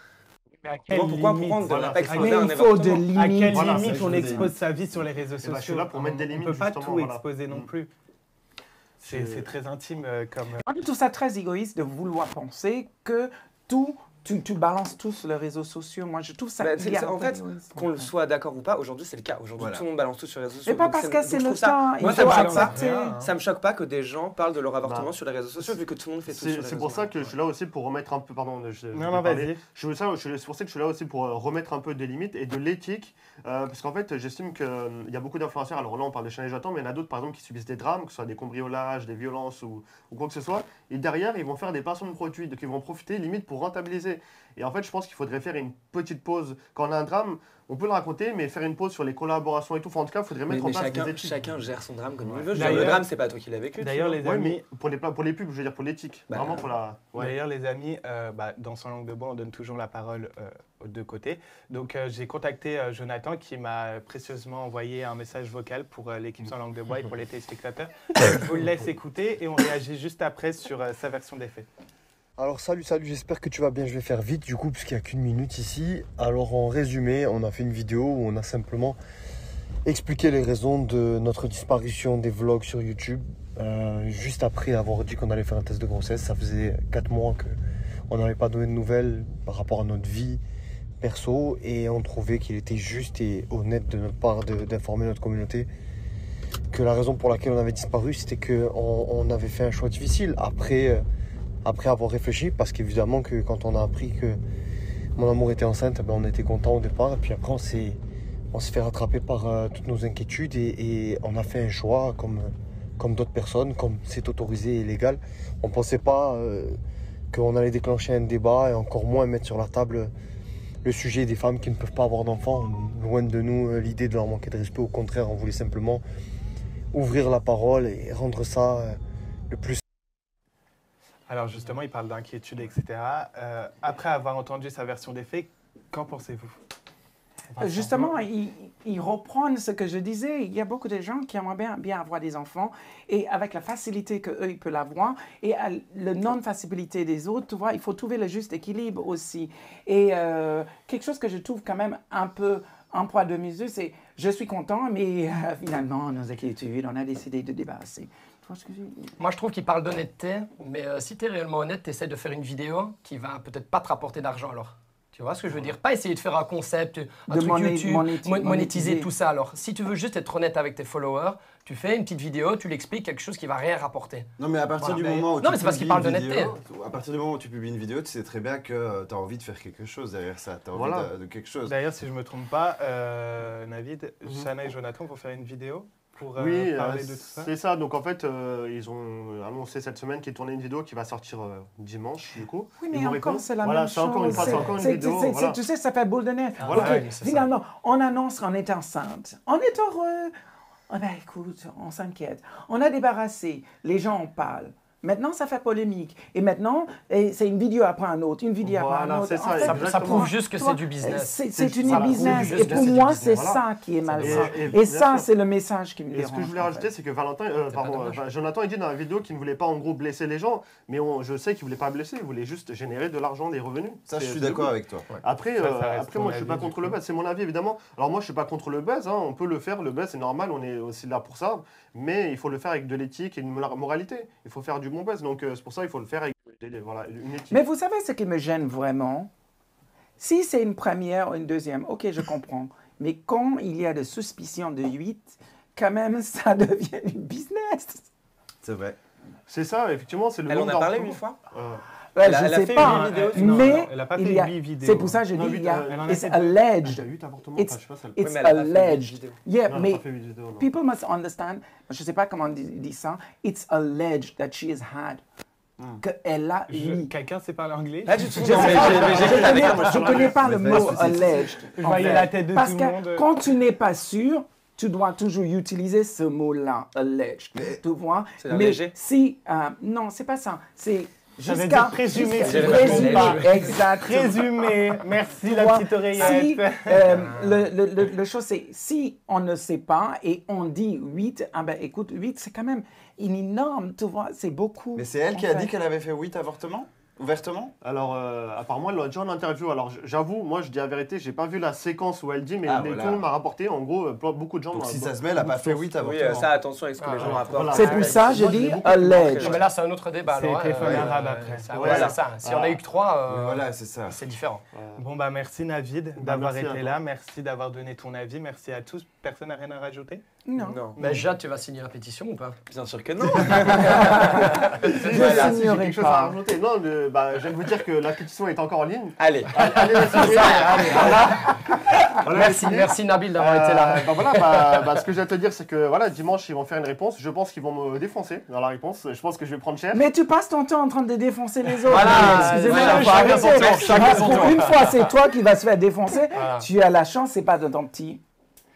Mais à Pourquoi on ne voilà, pas c'est ça. exposer Mais un il faut de avortement À quelle Voilà, limite ça, je on veux dire. expose sa vie sur les réseaux Eh ben, je suis sociaux? là pour mettre des limites, On ne peut pas justement, tout voilà. exposer non Mm. plus. C'est très intime comme... Moi, je trouve ça très égoïste de vouloir penser que tu balances tout sur les réseaux sociaux. Moi, je trouve ça Bah, hyper en fait, égoïste. qu'on le soit d'accord ou pas, aujourd'hui c'est le cas. Aujourd'hui, Voilà. tout le monde balance tout sur les réseaux sociaux. Et pas Donc, parce que c'est donc, je le trouve ça- temps. Moi, Il ça faut me choque pas. accepter. Ça me choque pas que des gens parlent de leur avortement Bah, sur les réseaux sociaux, vu que tout le monde fait tout sur les réseaux C'est pour ça que je suis là aussi pour remettre un peu. Pardon, Non, vas-y. C'est pour ça que je suis là aussi pour remettre un peu des limites et de l'éthique. Parce qu'en fait, j'estime qu'il y a beaucoup d'influenceurs. Alors là, on parle de Chanel Jatan, mais il y en a d'autres, par exemple, qui subissent des drames, que ce soit des cambriolages, des violences ou quoi que ce soit. Et derrière, ils vont faire des placements de produits. Donc, ils vont profiter limite pour rentabiliser. traumatisé. Et en fait, je pense qu'il faudrait faire une petite pause. Quand on a un drame, on peut le raconter, mais faire une pause sur les collaborations et tout. Enfin, en tout cas, il faudrait mettre en place des éthiques. chacun gère son drame comme il veut. D'ailleurs- Le drame, c'est pas toi qui l'as vécu. D'ailleurs, les Ouais, amis, mais pour les pubs, je veux dire pour l'éthique. Bah, Vraiment pour la. Ouais. D'ailleurs, les amis, dans Sans langue de bois, on donne toujours la parole aux deux côtés. Donc, j'ai contacté Jonathan qui m'a précieusement envoyé un message vocal pour l'équipe Sans langue de bois et pour les téléspectateurs. Je vous le laisse écouter et on réagit juste après sur sa version des faits. Alors salut, j'espère que tu vas bien, je vais faire vite du coup puisqu'il n'y a qu'une minute ici. Alors en résumé, on a fait une vidéo où on a simplement expliqué les raisons de notre disparition des vlogs sur YouTube. Juste après avoir dit qu'on allait faire un test de grossesse, ça faisait 4 mois qu'on n'avait pas donné de nouvelles par rapport à notre vie perso et on trouvait qu'il était juste et honnête de notre part d'informer notre communauté que la raison pour laquelle on avait disparu, c'était qu'on avait fait un choix difficile après avoir réfléchi, parce qu'évidemment que quand on a appris que mon amour était enceinte, on était content au départ, et puis après on s'est fait rattraper par toutes nos inquiétudes et on a fait un choix comme d'autres personnes, comme c'est autorisé et légal. On ne pensait pas qu'on allait déclencher un débat et encore moins mettre sur la table le sujet des femmes qui ne peuvent pas avoir d'enfants. Loin de nous l'idée de leur manquer de respect, au contraire, on voulait simplement ouvrir la parole et rendre ça le plus. Alors justement, il parle d'inquiétude, etc. Après avoir entendu sa version des faits, qu'en pensez-vous? Justement, il reprend ce que je disais. Il y a beaucoup de gens qui aimeraient bien avoir des enfants et avec la facilité qu'eux, ils peuvent l'avoir et la non-facilité des autres, tu vois, il faut trouver le juste équilibre aussi. Et quelque chose que je trouve quand même un peu un poids de mesure, c'est je suis content, mais finalement, nos inquiétudes, on a décidé de débarrasser. Moi, je trouve qu'il parle d'honnêteté, mais si tu es réellement honnête, tu essaies de faire une vidéo qui va peut-être pas te rapporter d'argent alors. Tu vois ce que je veux dire? Pas essayer de faire un concept, un truc YouTube, monétiser tout ça. Alors, si tu veux juste être honnête avec tes followers, tu fais une petite vidéo, tu l'expliques, quelque chose qui va rien rapporter. Non, mais à partir du moment où Non, mais c'est parce qu'il parle d'honnêteté. À partir du moment où tu publies une vidéo, tu sais très bien que tu as envie de faire quelque chose derrière ça. Tu as envie de quelque chose. D'ailleurs, si je ne me trompe pas, Navid, Shana et Jonathan vont faire une vidéo pour Oui, parler de tout ça. c'est ça. Donc en fait, ils ont annoncé cette semaine qu'ils tournaient une vidéo qui va sortir dimanche, du coup. Oui, mais Ils vont encore, répondre. c'est la Voilà, même c'est chose. encore une fois, c'est encore une vidéo. Voilà. Tu sais, ça fait boule de neige. Voilà. Ok, Ouais, c'est ça. finalement, on annonce qu'on est enceinte. On est heureux. Oh ben écoute, on s'inquiète. On a débarrassé. Les gens en parlent. Maintenant, ça fait polémique. Et maintenant, c'est une vidéo après un autre, une vidéo après Voilà, un autre. c'est ça, En fait, exactement. Ça prouve juste que tu c'est vois, du business. C'est une voilà, business. juste Et que pour c'est du moi, business. c'est Voilà. ça qui est malsain. Et Et bien ça, sûr. c'est le message qui me Et dérange. ce que je voulais en rajouter, fait. c'est que dommage. Jonathan, il dit dans la vidéo qu'il ne voulait pas en gros blesser les gens, mais je sais qu'il ne voulait pas blesser, il voulait juste générer de l'argent, des revenus. Ça, je C'est- suis c'est d'accord tout. avec toi. Après, Ça reste après ton moi, je suis pas avis, contre du le coup. buzz, c'est mon avis évidemment. Alors moi, je suis pas contre le buzz, hein, on peut le faire, le buzz c'est normal, on est aussi là pour ça, mais il faut le faire avec de l'éthique et une moralité. Il faut faire du bon buzz, donc c'est pour ça il faut le faire avec voilà, une éthique. Mais vous savez ce qui me gêne vraiment? Si c'est une première ou une deuxième, ok, je comprends. Mais quand il y a des suspicions de 8, quand même, ça devient une business. C'est vrai. C'est ça, effectivement, c'est le Elle monde en a parlé d'enfant. 8 fois. Ouais, Elle a je sais fait pas, 8 vidéos, non, mais non, elle a pas il fait y a- 8 vidéos. c'est pour ça que je Non, dis, huit, il y a, elle en a it's fait Il y a alleged. 8 avortements, It's- enfin, je sais pas, ça le It's mais elle a pas fait huit alleged. vidéos. Yeah, Non, elle a mais pas fait huit vidéos, non. people must understand, je ne sais pas comment on dit ça, it's alleged that she has had. Qu'elle a eu. Quelqu'un sait parler anglais? Là, tu te Je ne connais pas le mot alleged. Je en voyais fait. la tête de Parce tout que le monde. quand tu n'es pas sûr, tu dois toujours utiliser ce mot-là, alleged. Tu vois? C'est Mais léger. si, non, c'est pas ça. C'est Ça veut jusqu'à dire présumé, jusqu'à- si je me présumé, trompe pas. exactement. Résumé. Merci Tu la vois, petite oreillette. si, le chose, c'est si on ne sait pas et on dit 8, ah ben écoute, 8, c'est quand même une énorme, tu vois, c'est beaucoup. Mais c'est elle en qui a fait. dit qu'elle avait fait 8 avortements? Ouvertement? Alors, apparemment, elle l'a déjà en interview. Alors, j'avoue, moi, je dis la vérité, j'ai pas vu la séquence où elle dit, mais Ah, tout le voilà. monde m'a rapporté. En gros, beaucoup de gens. Donc m'ont- si ça se met, elle n'a pas fait 8 Oui, avortements. ça, attention avec ce que les gens rapportent. Voilà. C'est pour ça, je Moi, je l'ai dis beaucoup alleged. Non, mais là, c'est un autre débat. C'est alors, téléphone arabe après. ça, Ouais, voilà, ça. ça. Si on a eu que 3, Voilà, c'est ça. c'est différent. Bon, bah merci Navid d'avoir merci à été toi. là. Merci d'avoir donné ton avis. Merci à tous. Personne n'a rien à rajouter? Non. Mais Jade, tu vas signer la pétition ou pas? Bien sûr que non. Voilà, si j'ai signerai quelque chose pas. à rajouter. Non, je viens de vous dire que la pétition est encore en ligne. Allez. Allez la signer. Voilà, Merci Nabil d'avoir été là. Ce que je vais te dire, c'est que voilà, dimanche, ils vont faire une réponse. Je pense qu'ils vont me défoncer dans la réponse. Je pense que je vais prendre cher. Mais tu passes ton temps en train de défoncer les autres. Voilà, excusez-moi, chacun son tour, chacun son tour. Une fois, c'est toi qui vas se faire défoncer. Voilà. Tu as la chance, c'est pas de ton petit.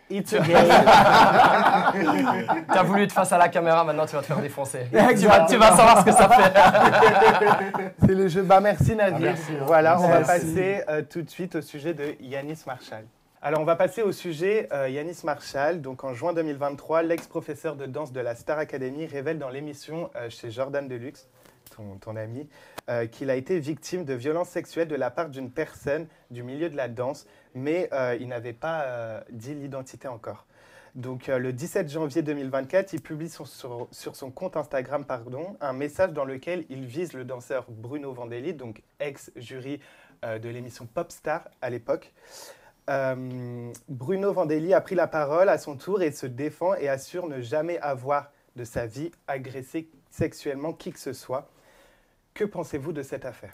It's a game. T'as voulu être face à la caméra, maintenant tu vas te faire défoncer. Exactement. Tu vas savoir ce que ça fait. C'est le jeu. Merci Nadir. Merci. Voilà, on va Merci. passer tout de suite au sujet de Yanis Marshall. Alors, on va passer au sujet Yanis Marshall. Donc, en juin 2023, l'ex-professeur de danse de la Star Academy révèle dans l'émission chez Jordan Deluxe, ton ami, qu'il a été victime de violences sexuelles de la part d'une personne du milieu de la danse, mais il n'avait pas dit l'identité encore. Donc, le 17 janvier 2024, il publie sur son compte Instagram un message dans lequel il vise le danseur Bruno Vandelli, donc ex-jury de l'émission Popstar à l'époque. Bruno Vandelli a pris la parole à son tour et se défend et assure ne jamais avoir de sa vie agressé sexuellement qui que ce soit. Que pensez-vous de cette affaire?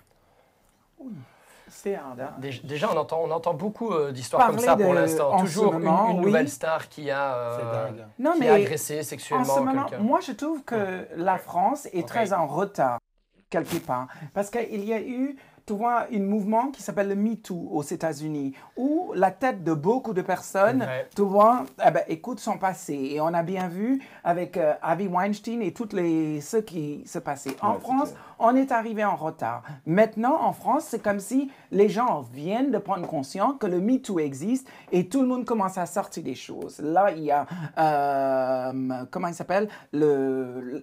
C'est hard, hein. Déjà, on entend beaucoup d'histoires comme Parler ça pour de- l'instant. en Toujours ce moment, une oui. nouvelle star qui a, Non, qui a agressé sexuellement En ce moment, quelqu'un. moi, je trouve que la France est très en retard, quelque part. Parce qu'il y a eu, tu vois, un mouvement qui s'appelle le MeToo aux États-Unis, où la tête de beaucoup de personnes, Ouais. tu vois, écoutent son passé. Et on a bien vu avec Harvey Weinstein et tous ceux qui se passaient. En France, on est arrivé en retard. Maintenant, en France, c'est comme si les gens viennent de prendre conscience que le MeToo existe et tout le monde commence à sortir des choses. Là, il y a, comment il s'appelle,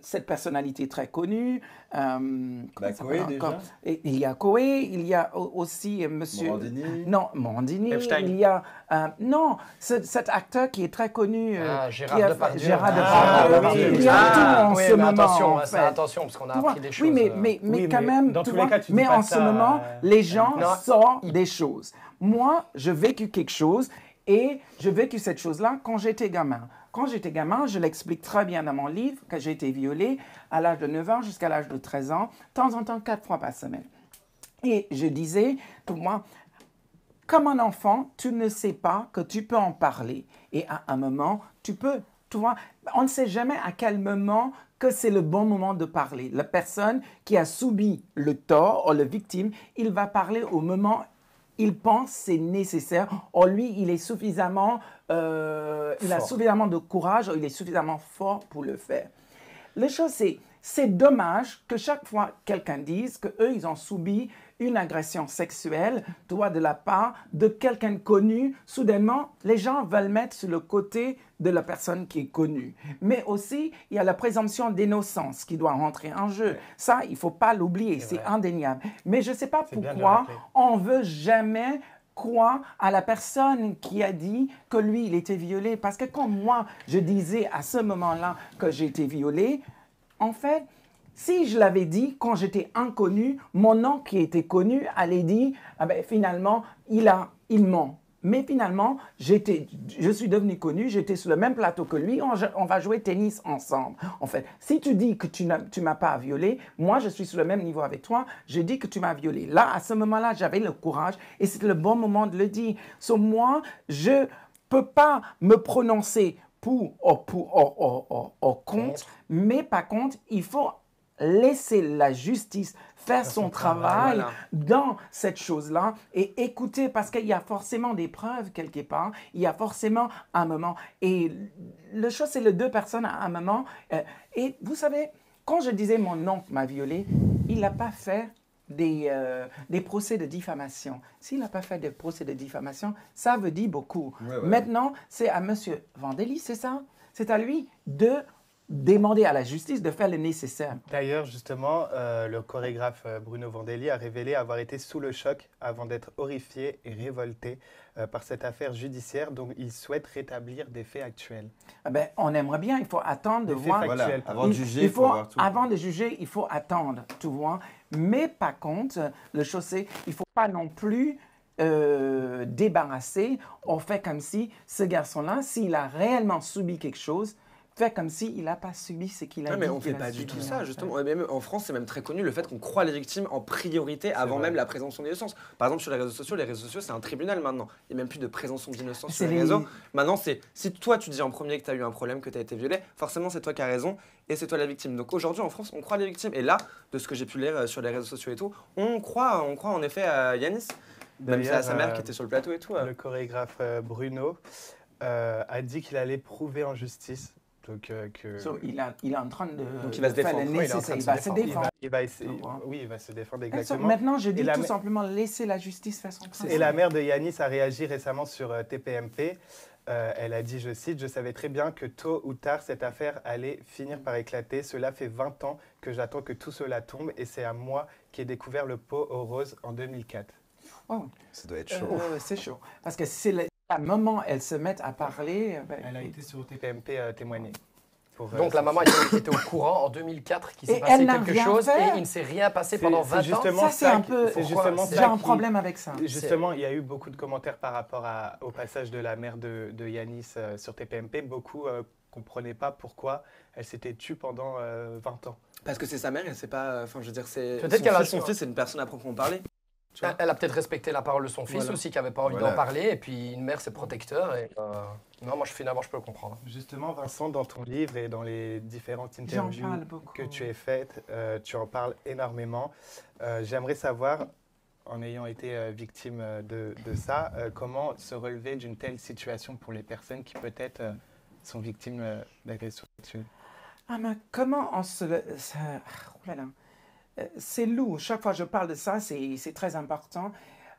cette personnalité très connue. Comment il s'appelle Coé, encore? déjà. Et il y a Coé, il y a aussi monsieur... Morandini. Non, Morandini. Epstein. Il y a... non, cet acteur qui est très connu. Gérard qui a- Depardieu. Gérard Ah, Depardieu. oui. Il y a tout en oui, ce mais moment, attention, en hein, fait. attention, parce qu'on a Tu vois, appris des choses. oui, mais Oui, quand mais même, dans tu tous les vois, cas, tu dis mais pas en ça, ce moment, les gens Non. sortent des choses. Moi, j'ai vécu quelque chose et j'ai vécu cette chose-là quand j'étais gamin. Quand j'étais gamin, je l'explique très bien dans mon livre, que j'ai été violée à l'âge de 9 ans jusqu'à l'âge de 13 ans, de temps en temps, 4 fois par semaine. Et je disais, pour moi, comme un enfant, tu ne sais pas que tu peux en parler. Et à un moment, tu peux. Tu vois, on ne sait jamais à quel moment que c'est le bon moment de parler. La personne qui a subi le tort ou la victime, il va parler au moment il pense c'est nécessaire. Or, lui, il est suffisamment, il a suffisamment de courage, il est suffisamment fort pour le faire. La chose, c'est dommage que chaque fois quelqu'un dise qu'eux, ils ont subi une agression sexuelle, toi, de la part de quelqu'un de connu. Soudainement, les gens veulent mettre sur le côté de la personne qui est connue. Mais aussi, il y a la présomption d'innocence qui doit rentrer en jeu. Ça, il ne faut pas l'oublier, c'est indéniable. Mais je ne sais pas C'est bien de le pourquoi rappeler. on ne veut jamais croire à la personne qui a dit que lui, il était violé. Parce que quand moi, je disais à ce moment-là que j'ai été violée, en fait, si je l'avais dit quand j'étais inconnue, mon nom qui était connu allait dire, ah ben, finalement, il ment. Mais finalement, je suis devenue connue, j'étais sur le même plateau que lui, on va jouer tennis ensemble. En fait, si tu dis que tu m'as pas violée, moi je suis sur le même niveau avec toi, je dis que tu m'as violée. Là, à ce moment-là, j'avais le courage et c'était le bon moment de le dire. Sur moi, je peux pas me prononcer pour ou contre, mais par contre, il faut laisser la justice faire son travail voilà. dans cette chose-là et écouter parce qu'il y a forcément des preuves quelque part, il y a forcément un moment. Et le chose, c'est les deux personnes à un moment. Et vous savez, quand je disais mon oncle m'a violée, il n'a pas fait des procès de diffamation. S'il n'a pas fait des procès de diffamation, ça veut dire beaucoup. Ouais. Maintenant, c'est à M. Vandelli, c'est ça? C'est à lui de demander à la justice de faire le nécessaire. D'ailleurs, justement, le chorégraphe Bruno Vandelli a révélé avoir été sous le choc avant d'être horrifié et révolté par cette affaire judiciaire dont il souhaite rétablir des faits actuels. Eh ben, on aimerait bien, il faut attendre de Des faits voir. factuels. Voilà, avant de juger, il faut faut avoir tout. Avant de juger, il faut attendre, tu vois. Mais par contre, le chose c'est, il ne faut pas non plus débarrasser. On fait comme si ce garçon-là, s'il a réellement subi quelque chose, fait comme s'il n'a pas subi ce qu'il a dit. Mais on ne fait qu'il a pas du subi, tout ça, en justement. fait. Même en France, c'est même très connu le fait qu'on croit les victimes en priorité avant même la présomption d'innocence. Par exemple, sur les réseaux sociaux, c'est un tribunal maintenant. Il n'y a même plus de présomption d'innocence sur les réseaux. Maintenant, c'est si toi, tu dis en premier que tu as eu un problème, que tu as été violé, forcément, c'est toi qui as raison et c'est toi la victime. Donc aujourd'hui, en France, on croit les victimes. Et là, de ce que j'ai pu lire sur les réseaux sociaux et tout, on croit en effet à Yanis. Même si à sa mère qui était sur le plateau et tout. Le chorégraphe Bruno a dit qu'il allait prouver en justice. Donc, il est en train de Donc il va se défendre. faire le nécessaire. Il va se défendre. il va se défendre exactement. Maintenant, je dis tout simplement laisser la justice faire son travail. Et la mère de Yanis a réagi récemment sur TPMP. Elle a dit, je cite, « Je savais très bien que tôt ou tard, cette affaire allait finir par éclater. Cela fait 20 ans que j'attends que tout cela tombe et c'est à moi qui ai découvert le pot aux roses en 2004. Oh. Ça doit être chaud. C'est chaud. Parce que c'est le moment où elles se mettent à parler. Elle a été sur TPMP témoigner. Donc la maman était au courant en 2004 qu'il s'est passé quelque chose et il ne s'est rien passé pendant 20 ans. Ça, c'est un peu... J'ai un problème avec ça. Justement, il y a eu beaucoup de commentaires par rapport au passage de la mère de Yanis sur TPMP. Beaucoup ne comprenaient pas pourquoi elle s'était tue pendant 20 ans. Parce que c'est sa mère, elle sait pas... Enfin, je veux dire, c'est... Son fils, c'est une personne à proprement parler. Elle a peut-être respecté la parole de son fils aussi, qui n'avait pas envie d'en parler. Et puis, une mère, c'est protecteur. Et, non, moi, finalement, je peux le comprendre. Justement, Vincent, dans ton livre et dans les différentes interviews que tu as faites, tu en parles énormément. J'aimerais savoir, en ayant été victime de ça, comment se relever d'une telle situation pour les personnes qui, peut-être, sont victimes d'agressions sexuelles. Ah, mais comment on se... Oh là là. C'est lourd. Chaque fois que je parle de ça, c'est très important.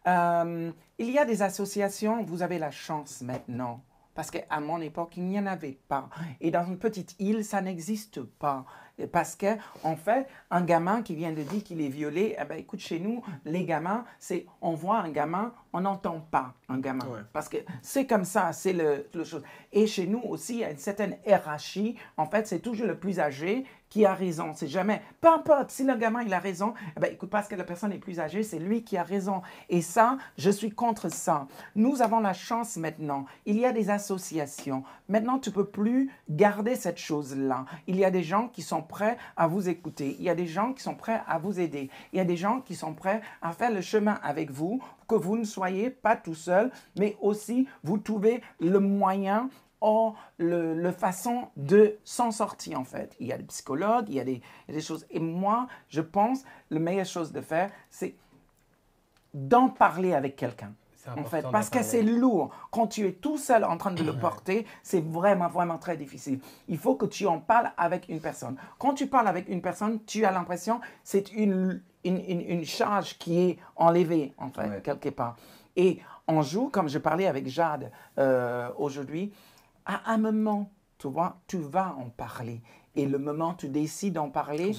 Il y a des associations, vous avez la chance maintenant. Parce qu'à mon époque, il n'y en avait pas. Et dans une petite île, ça n'existe pas. Parce qu'en fait, un gamin qui vient de dire qu'il est violé, eh ben, écoute, chez nous, les gamins, c'est on voit un gamin, on n'entend pas un gamin. Ouais. Parce que c'est comme ça, c'est le chose. Et chez nous aussi, il y a une certaine hiérarchie. En fait, c'est toujours le plus âgé qui a raison. C'est jamais, peu importe, si le gamin il a raison, eh ben, écoute, parce que la personne est plus âgée, c'est lui qui a raison. Et ça, je suis contre ça. Nous avons la chance maintenant. Il y a des associations. Maintenant, tu ne peux plus garder cette chose-là. Il y a des gens qui sont prêts à vous écouter. Il y a des gens qui sont prêts à vous aider. Il y a des gens qui sont prêts à faire le chemin avec vous, que vous ne soyez pas tout seul, mais aussi vous trouvez le moyen ou la façon de s'en sortir, en fait. Il y a des psychologues, il y a des choses. Et moi, je pense, la meilleure chose de faire, c'est d'en parler avec quelqu'un. En fait, parce que c'est lourd. Quand tu es tout seul en train de le porter, c'est vraiment, vraiment très difficile. Il faut que tu en parles avec une personne. Quand tu parles avec une personne, tu as l'impression que c'est une charge qui est enlevée, en fait, quelque part. Et on joue, comme je parlais avec Jade aujourd'hui, à un moment, tu vois, tu vas en parler. Et le moment où tu décides d'en parler,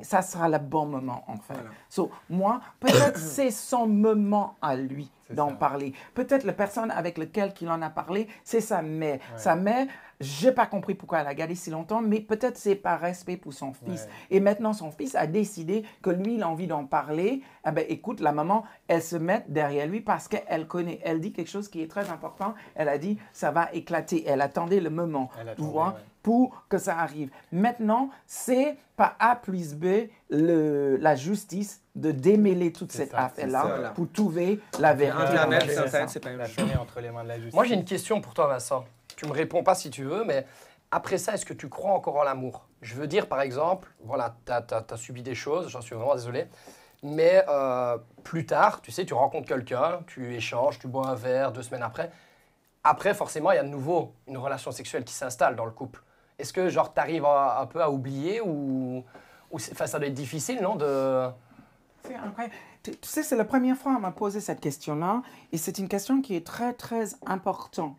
ça sera le bon moment, en fait. Voilà. So, moi, peut-être c'est son moment à lui d'en parler. Peut-être la personne avec laquelle il en a parlé, c'est sa mère. Ouais. Sa mère, je n'ai pas compris pourquoi elle a gardé si longtemps, mais peut-être c'est par respect pour son fils. Ouais. Et maintenant, son fils a décidé que lui, il a envie d'en parler. Eh bien, écoute, la maman, elle se met derrière lui parce qu'elle connaît. Elle dit quelque chose qui est très important. Elle a dit, ça va éclater. Elle attendait le moment, tu vois, pour que ça arrive. Maintenant, c'est par A plus B la justice de démêler toute cette affaire-là pour trouver la vérité. Internet, c'est pas la journée entre les mains de la justice. Moi, j'ai une question pour toi, Vincent. Tu me réponds pas si tu veux, mais après ça, est-ce que tu crois encore en l'amour? Je veux dire, par exemple, voilà, tu as subi des choses, j'en suis vraiment désolé, mais plus tard, tu sais, tu rencontres quelqu'un, tu échanges, tu bois un verre, 2 semaines après. Après, forcément, il y a de nouveau une relation sexuelle qui s'installe dans le couple. Est-ce que, genre, tu arrives un peu à oublier ou ça doit être difficile, non C'est incroyable. Tu sais, c'est la première fois qu'on m'a posé cette question-là et c'est une question qui est très, très importante.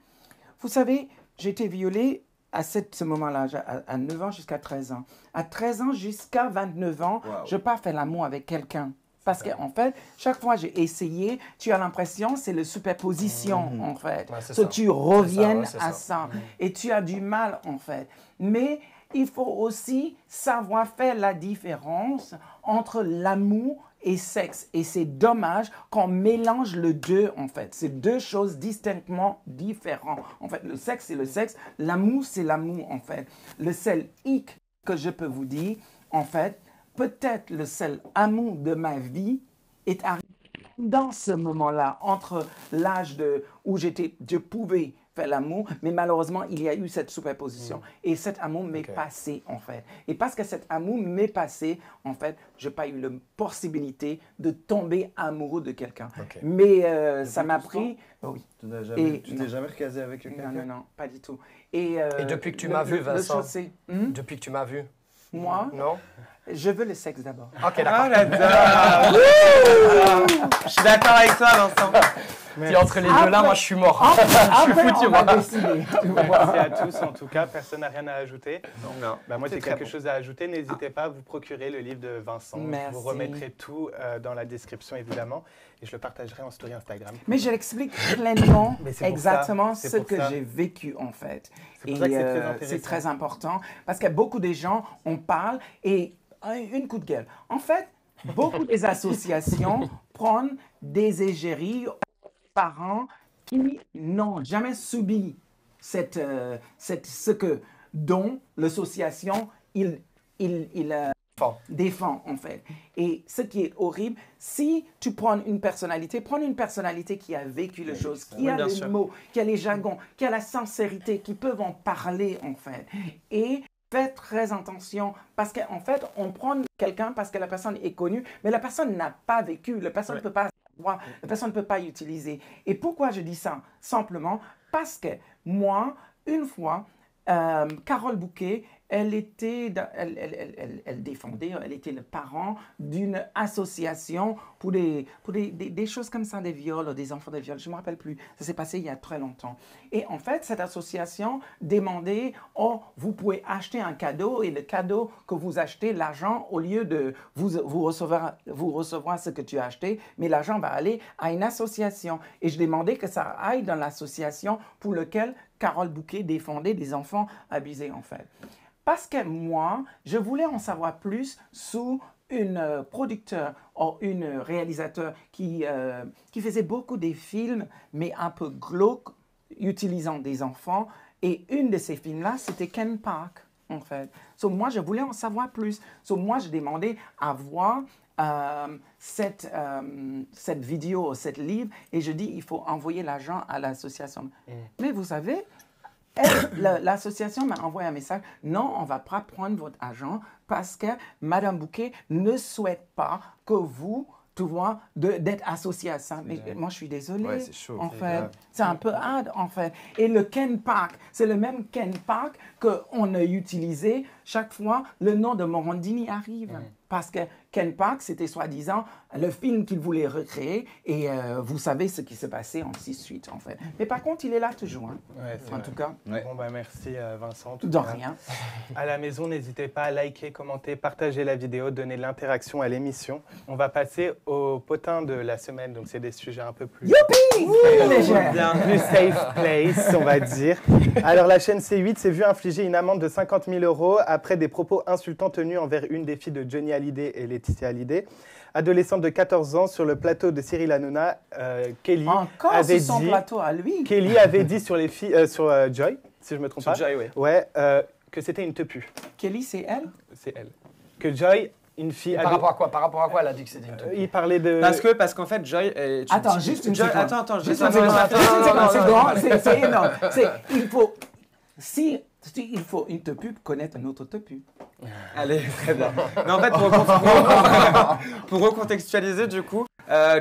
Vous savez, j'ai été violée à ce moment-là, à 9 ans jusqu'à 13 ans. À 13 ans jusqu'à 29 ans, je n'ai pas fait l'amour avec quelqu'un. Parce qu'en fait, chaque fois que j'ai essayé, tu as l'impression c'est la superposition, en fait. Ouais, tu reviens à ça. Et tu as du mal, en fait. Mais il faut aussi savoir faire la différence entre l'amour et sexe. Et c'est dommage qu'on mélange le deux, en fait. C'est deux choses distinctement différentes. En fait, le sexe, c'est le sexe. L'amour, c'est l'amour, en fait. Le seul hic que je peux vous dire, en fait, peut-être le seul amour de ma vie est arrivé dans ce moment-là, entre l'âge où je pouvais faire l'amour, mais malheureusement, il y a eu cette superposition. Et cet amour m'est passé, en fait. Et parce que cet amour m'est passé, en fait, je n'ai pas eu la possibilité de tomber amoureux de quelqu'un. Mais ça m'a pris... oui. Tu t'es jamais recasé avec quelqu'un? Non, pas du tout. Et depuis que tu m'as vu, Vincent, depuis que tu m'as vu, moi, non? Je veux le sexe d'abord. Ok, d'accord. Je suis d'accord avec toi, Vincent. Puis entre les deux là, moi je suis mort. Après, on va décider. Merci à tous en tout cas. Personne n'a rien à ajouter. Non. Bah, moi j'ai quelque chose à ajouter. N'hésitez pas à vous procurer le livre de Vincent. Merci. Je vous remettrai tout dans la description évidemment. Et je le partagerai en story Instagram. Mais je l'explique pleinement exactement c'est ce pour que ça. j'ai vécu en fait. C'est pour ça que c'est très intéressant. C'est très important parce que beaucoup de gens, on parle et une coup de gueule. En fait, beaucoup des associations prennent des égéries aux parents qui n'ont jamais subi ce que dont l'association défend en fait. Et ce qui est horrible, si tu prends une personnalité qui a vécu les choses, qui a les mots, qui a les jargons, qui a la sincérité, qui peuvent en parler en fait. Et faites très attention parce qu'en fait, on prend quelqu'un parce que la personne est connue, mais la personne n'a pas vécu, la personne ne peut pas savoir, la personne ne peut pas utiliser. Et pourquoi je dis ça? Simplement parce que moi, une fois, Carole Bouquet, elle défendait, elle était le parent d'une association pour des choses comme ça, des viols, des enfants de viols. Je ne me rappelle plus. Ça s'est passé il y a très longtemps. Et en fait, cette association demandait, oh, vous pouvez acheter un cadeau et le cadeau que vous achetez, l'argent, au lieu de vous recevoir ce que tu as acheté, mais l'argent va aller à une association. Et je demandais que ça aille dans l'association pour laquelle Carole Bouquet défendait des enfants abusés, en fait. Parce que moi, je voulais en savoir plus sur une producteur ou une réalisateur qui faisait beaucoup de films, mais un peu glauques, utilisant des enfants. Et une de ces films-là, c'était Ken Park, en fait. So, moi, je voulais en savoir plus. So, moi, je demandais à voir cette vidéo, cette livre, et je dis, il faut envoyer l'argent à l'association. Mais vous savez, l'association m'a envoyé un message. Non, on ne va pas prendre votre argent parce que Madame Bouquet ne souhaite pas que vous, tu vois, d'être associé à ça. Mais moi, je suis désolée. Ouais, c'est chaud. En fait, c'est un peu hard, en fait. Et le Ken Park, c'est le même Ken Park qu'on a utilisé chaque fois le nom de Morandini arrive. Parce que Ken Park, c'était soi-disant le film qu'il voulait recréer et vous savez ce qui s'est passé ensuite, suite, en fait. Mais par contre, il est là toujours, hein. En tout cas. Bon, bah, merci Vincent. En tout De cas. rien. À la maison, n'hésitez pas à liker, commenter, partager la vidéo, donner de l'interaction à l'émission. On va passer au potin de la semaine, donc c'est des sujets un peu plus... Youpi! Plus safe place, on va dire. Alors, la chaîne C8 s'est vue infliger une amende de 50 000 € après des propos insultants tenus envers une des filles de Johnny Hallyday et Laetitia Hallyday. Adolescente de 14 ans, sur le plateau de Cyril Hanouna, Kelly Encore avait sur son dit... plateau à lui. Kelly avait dit sur les filles, sur Joy, si je me trompe Sur pas. Joy, oui. Ouais, que c'était une tepu. Kelly, c'est elle? C'est elle. Que Joy, une fille... Par rapport à quoi? Par rapport à quoi elle a dit que c'était une il parlait de... Parce qu'en fait, Joy est... Attends, juste une seconde. Attends, Juste une seconde. Il faut... Si il faut une tepu pour connaître un autre tepu. Allez, très bien. Mais en fait, pour recontextualiser, du coup,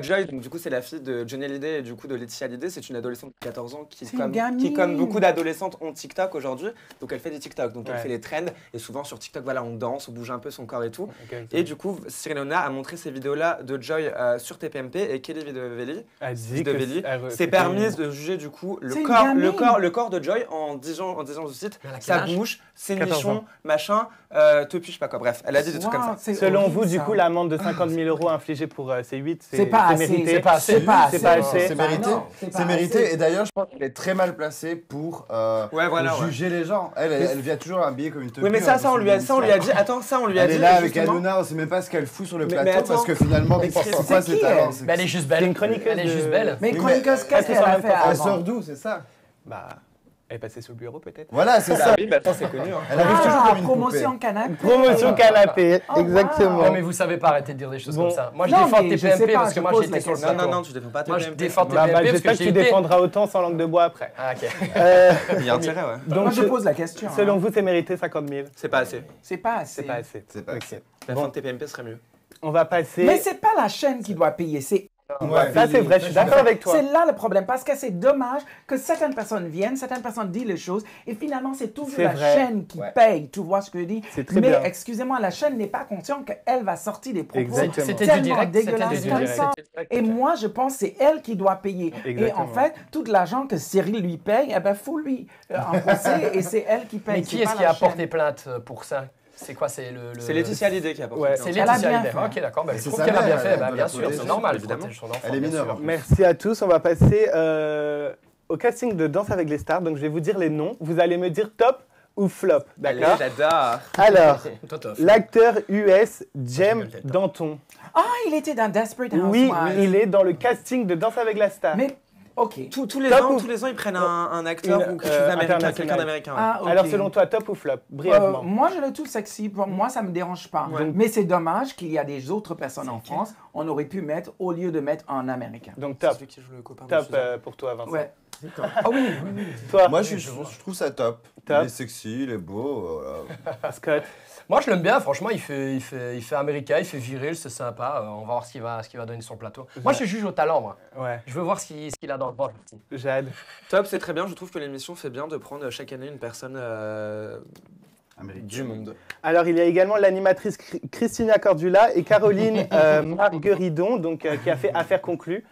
Joy, donc, du coup, c'est la fille de Johnny Hallyday et du coup de Laetitia Hallyday. C'est une adolescente de 14 ans qui, comme beaucoup d'adolescentes, ont TikTok aujourd'hui. Donc, elle fait des TikTok. Donc, elle fait les trends. Et souvent, sur TikTok, voilà, on danse, on bouge un peu son corps et tout. Et du coup, Cyril Hanouna a montré ces vidéos-là de Joy sur TPMP et Kelly Videvelli s'est permise de juger du coup le corps de Joy en disant du site sa bouche, ses nichons, machin, tepu, je sais pas quoi. Bref, elle a dit des trucs comme ça. Selon vous, du coup, l'amende de 50 000 € infligée pour C8, C'est pas assez. mérité. C'est pas assez. C'est pas C'est pas assez. C'est mérité. non, c'est pas C'est mérité. assez. Et d'ailleurs, je pense qu'elle est très mal placée pour juger les gens. Elle vient toujours habillée comme une teubée. Oui, mais ça on lui a dit. Attends, ça, on lui a Elle dit. est là avec justement. Hanouna, on sait même pas ce qu'elle fout sur le Mais plateau attends. parce que finalement, Mais c'est c'est quoi qui, ses talents? elle Mais elle est juste belle. C'est une chroniqueuse Elle est juste de- belle. Mais Oui, chroniqueuse, mais- qu'est-ce qu'elle a fait Elle avant? sort d'où, c'est ça? Bah, elle est passée sous le bureau peut-être. Voilà, c'est ça. Oui, bah attends, c'est connu. Hein. Elle arrive toujours comme une Promotion poupée. canapé. Promotion canapé, Oh, wow. exactement. Non, mais vous savez pas arrêter de dire des choses Bon. comme ça. Moi, je Non, défends mais je sais TPMP pas, parce que je moi, pose j'étais la sur le question. plateau. Non, tu défends pas Moi, je TPMP. défends Bah, TPMP parce j'espère que que j'ai tu été... défendras autant sans langue de bois après. Ah, ok. Il y a intérêt, ouais. Moi, Donc, je pose la question. selon hein. vous, c'est mérité 50 000. C'est pas assez. C'est pas assez. C'est pas assez. C'est pas Ok. assez. La Bon. fin de TPMP serait mieux. On va passer. Mais c'est pas la chaîne qui doit payer, c'est Ouais. Ça, c'est vrai, je suis d'accord avec toi. C'est là le problème, parce que c'est dommage que certaines personnes viennent, certaines personnes disent les choses, et finalement, c'est toujours C'est la vrai. chaîne qui Ouais. paye, tu vois ce que je dis? C'est très Mais bien. excusez-moi, la chaîne n'est pas consciente qu'elle va sortir des propos Exactement. C'était du tellement direct. C'était dégueulasses du comme direct. ça. Et moi, je pense que c'est elle qui doit payer. Exactement. Et en fait, tout l'argent que Cyril lui paye, eh ben, faut lui en procès, et c'est elle qui paye. Mais qui c'est est-ce pas qui la a porté chaîne. plainte pour ça? C'est quoi? C'est le... C'est Laetitia Hallyday qui a porté Ouais. plainte. C'est Elle a Laetitia bien Hallyday. fait. Ok, d'accord. Bah, je C'est trouve sa qu'elle a bien mère, fait. elle Bah, doit bien la sûr, protéger, c'est normal. évidemment. Protège son enfant, Elle est bien mineure, sûr. en plus. Merci à tous. On va passer au casting de Danse avec les stars. Donc, je vais vous dire les noms. Vous allez me dire top ou flop. Allez, D'accord? j'adore. Alors, Toi, t'as- l'acteur US Jem rigole, t'as- Danton. Ah, il était dans Desperate Housewives. Oui, il est dans le casting de Danse avec la star. Mais, ok. Tous les Top ans, ou- ils prennent un acteur Une, ou quelque chose d'américain, international. quelqu'un d'américain. ouais. Ah, ok. Alors, selon toi, top ou flop? Brièvement. Moi, je le trouve sexy. Pour moi, ça me dérange pas. Ouais. Mais c'est dommage qu'il y a des autres personnes en France. On aurait pu mettre au lieu de mettre un Américain. Donc, C'est top. celui qui joue le copain de Top Suzanne. pour toi, Vincent. Ouais. Ah oui, oui, oui. Toi, Moi, je trouve ça top. Top. Il est sexy, il est beau. Voilà. Scott. Moi, je l'aime bien, franchement, il fait américain, il fait viril, c'est sympa. On va voir ce qu'il va donner sur le plateau. Moi, je juge au talent, moi. Ouais. Je veux voir ce qu'il a dans le ventre. Jade. Top, c'est très bien. Je trouve que l'émission fait bien de prendre chaque année une personne Américain. du monde. Alors, il y a également l'animatrice Christina Cordula et Caroline Margueridon, donc, qui a fait Affaire conclue.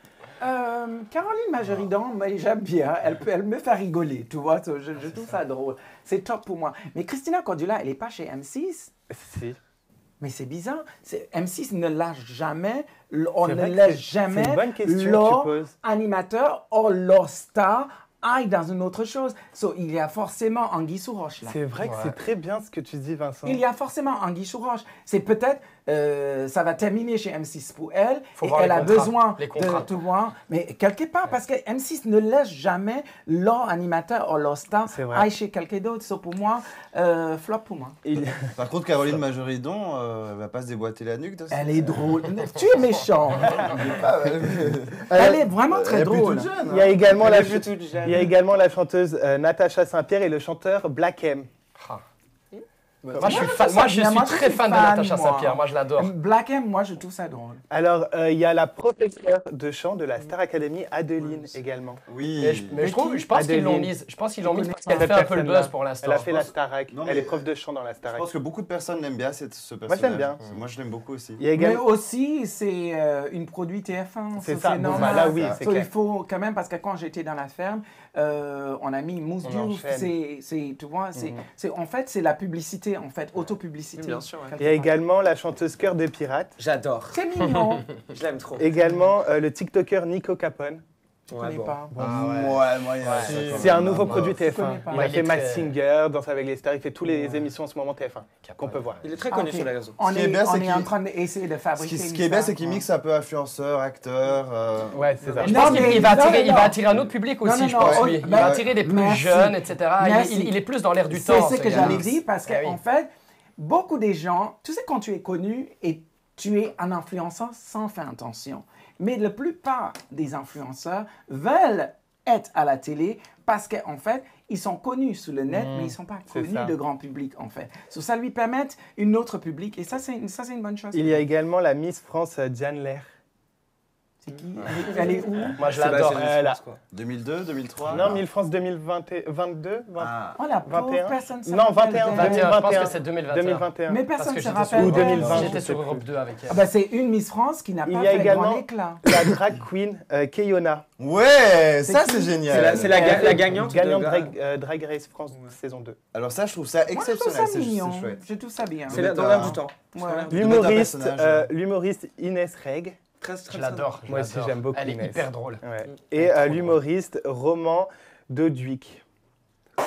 Caroline Majoridon, mais j'aime bien. Elle me fait rigoler, tu vois. Je trouve ça drôle. C'est top pour moi. Mais Christina Cordula, elle n'est pas chez M6. Si. Mais c'est bizarre. M6 ne lâche jamais. On C'est ne vrai que laisse c'est jamais une bonne question que tu leur poses. animateur ou leur star aille dans une autre chose. So, il y a forcément Anguille sous roche là. C'est vrai que Ouais. c'est très bien ce que tu dis, Vincent. Il y a forcément Anguille sous roche. C'est peut-être, ça va terminer chez M6 pour elle. Faut Et voir elle les a contrats. besoin Les contrats. de tout voir. Mais quelque part, parce que M6 ne laisse jamais leur animateur ou leur star C'est vrai. aille chez quelqu'un d'autre. So, pour moi, flop pour moi. Il- Par contre, Caroline Majoridon, elle va pas se déboîter la nuque de ça. Elle est drôle. Tu es méchant. Ah, ouais. Elle est vraiment très Elle est plus drôle. toute jeune, Il y a également, la, Elle est toute jeune. il y a également la chanteuse Natacha Saint-Pierre et le chanteur Black M. Moi, je suis, trouve ça moi, je bien. suis Moi, je très suis fan de fan, Natacha moi. Saint-Pierre. Moi, je l'adore. Black M, moi, je trouve ça drôle. Alors, il y a la professeure de chant de la Star Academy, Adeline, également. Oui. Mais je pense qu'ils l'ont Adeline. mise. Je pense qu'ils l'ont mise parce Cette qu'elle fait un peu le personne-là, buzz pour l'instant. Elle a fait la Je pense. Starac. Non, Elle mais- est prof de chant dans la Je Starac. pense que beaucoup de personnes l'aiment bien, ce personnage. Moi, je l'aime bien. Moi, je l'aime beaucoup aussi. Il y a Mais également... aussi, c'est une produit TF1. C'est so ça. Bon, normal. bah, là, oui, Ça. c'est So, il clair. faut quand même, parce que quand j'étais dans la ferme, on a mis Mousse On Diouf. enchaîne. Tu vois, en fait, c'est la publicité, en fait, autopublicité. Bien sûr, ouais. Il y a également la chanteuse Cœur de Pirate. J'adore. C'est mignon. Je l'aime trop. Également le TikToker Nico Capone. Je connais pas. Ouais, moi, il y a ça, quand C'est un même. nouveau Bah, produit connais TF1. pas. Il Ouais, a il fait est Mask très- Singer, Danse avec les stars. Il fait toutes les émissions en ce moment TF1 qu'on peut voir. Il est très connu Ok. sur les réseaux. On Ce qui est est, bien, on c'est est en qu'il- train d'essayer de Ce fabriquer qui une est bien, star, c'est qu'il ouais. mixe un peu influenceur, acteur. Ouais, c'est ça. Je Non, pense mais- qu'il va non, attirer, il non. va attirer un autre public aussi, Non, je non, pense, non, lui. oh, Il bah, va attirer des plus merci. jeunes, etc. Merci. Il est plus dans l'air du C'est temps. ce que gars. j'allais dire parce Ah oui. qu'en fait, beaucoup des gens, tu sais, quand tu es connu et tu es un influenceur sans faire attention, mais la plupart des influenceurs veulent être à la télé parce qu'en fait, ils sont connus sur le net, mais ils ne sont pas c'est connus ça. de grand public, en fait. So, ça lui permet une autre public et ça, c'est une bonne chose. Il y a également la Miss France Diane Lair. C'est qui? Elle est où? Moi, je C'est l'adore. Sébastien Elle a- France, quoi. 2002, 2003. Non, Miss France 2022 Ah. Oh, la pauvre 21. personne se Non, rappelle 21, d'elle. 21, je pense 2021. que c'est 2021. 2021. Mais Parce personne que ne se j'étais rappelle Ou d'elle. 2020. J'étais je sais sur plus. Europe 2 avec elle. Ah bah, c'est une Miss France qui n'a Il pas y a fait également grand éclat. la drag queen Keyona. Ouais, ça qui c'est C'est génial. la gagnante. Gagnante de- Drag Race France saison 2. Alors ça, je trouve ça Moi, je trouve exceptionnel, ça c'est mignon. chouette. Je trouve ça bien. C'est dans l'air du temps. Ouais. mettre un personnage, L'humoriste Inès Reg. Je l'adore. Moi aussi, j'aime beaucoup Elle est Inès. hyper drôle. Ouais. Et l'humoriste Roman Doduic.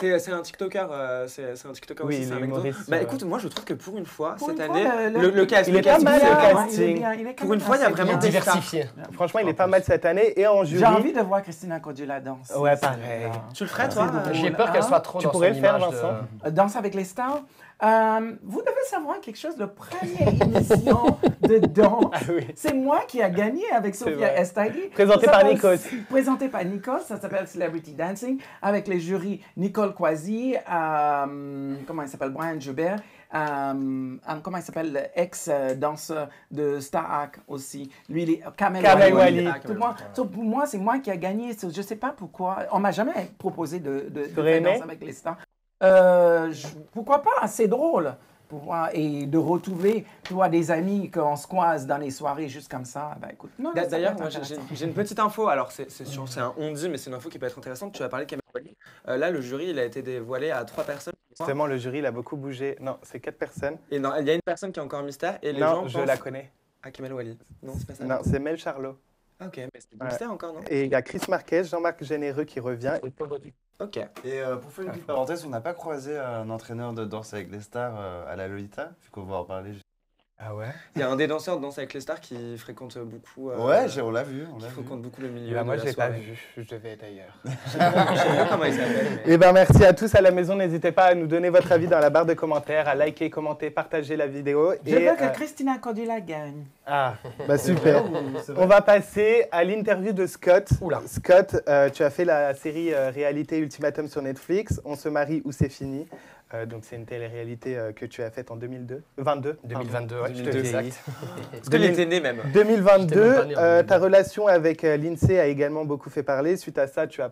C'est un TikToker, c'est un TikToker Oui, aussi, il c'est est un mec drôle. humoriste, Bah écoute, moi je trouve que pour une fois, Pour cette une fois, année, le- le cast, il le est pas casting, mal, c'est- le Il est casting. bien, il est quand Pour même une fois, il y a assez vraiment bien. des Diversifié. Franchement, il est pas mal cette année. Et en jury. J'ai envie de voir Christina Cordula danser. Ouais, c'est pareil. bien. Tu le ferais toi C'est drôle. J'ai peur qu'elle soit trop Tu dans pourrais son le faire, image de- Vincent Danse avec les stars. Vous devez savoir quelque chose, la première émission de danse, Ah oui. c'est moi qui a gagné avec C'est Sophia vrai. Estaghi. Présenté Ça par s'appelle- Nikos. Présenté par Nikos, ça s'appelle Celebrity Dancing, avec les jurys Nicole Kwasi, comment il s'appelle, Brian Joubert, comment il s'appelle, l'ex-danseur de Star Act aussi. Lui, il est Kamel Kamel Wally. Wally. Tout le monde- so, pour moi, c'est moi qui a gagné. So, je ne sais pas pourquoi. On m'a jamais proposé de T'aurais faire aimé? danse avec les stars. Pourquoi pas? C'est drôle. Pour voir, et de retrouver, tu vois, des amis qu'on se croise dans les soirées juste comme ça. Ben, écoute, non, ça D'ailleurs, peut moi être intéressant. j'ai une petite info. Alors, c'est un on-dit, mais c'est une info qui peut être intéressante. Tu vas parler de Kamel Wally. Là, le jury, il a été dévoilé à 3 personnes. Justement, le jury, il a beaucoup bougé. Non, c'est 4 personnes. Et non, il y a une personne qui est encore mystère. Et les gens Non, je pensent la connais. à Kamel Wally. Non, c'est pas ça. Non, c'est Mel Charlot. Ah, ok, mais c'est Ouais. mystère encore, non? Et il y a Chris Marquez, Jean-Marc Généreux qui revient. Et Ok. Et pour faire une petite parenthèse, on n'a pas croisé un entraîneur de danse avec les stars à la Lolita, vu qu'on va en parler. Ah ouais. Il y a un des danseurs de Danse avec les stars qui fréquente beaucoup. Ouais, on l'a vu. On Qui l'a vu. fréquente beaucoup le milieu. Bah, de moi, la je l'ai pas soirée. vu. Je devais être ailleurs. Je sais pas comment il s'appelle. mais- Eh ben, merci à tous à la maison. N'hésitez pas à nous donner votre avis dans la barre de commentaires, à liker, commenter, partager la vidéo. Je veux que Christina Cordula gagne. Ah, bah super. On va passer à l'interview de Scott. Oula. Scott, tu as fait la série réalité Ultimatum sur Netflix. On se marie ou c'est fini. Donc c'est une télé-réalité que tu as faite en 2022. 2022, ouais, Je te 2022, vieillis. exact. Parce qu'il était né même. 2022, J'étais même pas né en 2022. ta relation avec l'INSEE a également beaucoup fait parler. Suite à ça, tu as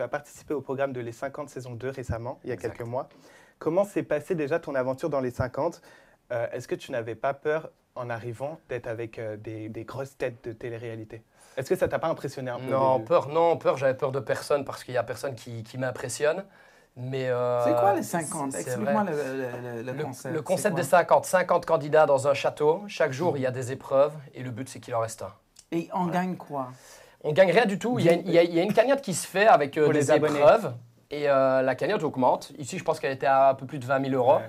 participé au programme de Les 50 saison 2 récemment, il y a quelques mois. Comment s'est passée déjà ton aventure dans Les 50 ? Est-ce que tu n'avais pas peur, en arrivant, d'être avec des grosses têtes de télé-réalité ? Est-ce que ça t'a pas impressionné un peu au Non, début peur, j'avais peur de personne parce qu'il n'y a personne qui m'impressionne. Mais C'est quoi les 50? c'est Explique-moi vrai. le concept. Le C'est concept quoi? des 50. 50 candidats dans un château. Chaque jour, il y a des épreuves et le but, c'est qu'il en reste un. Et on gagne quoi? On gagne rien du tout. Il y a une cagnotte qui se fait avec Pour des les abonnés. épreuves. Et la cagnotte augmente. Ici, je pense qu'elle était à un peu plus de 20 000 euros. Ouais.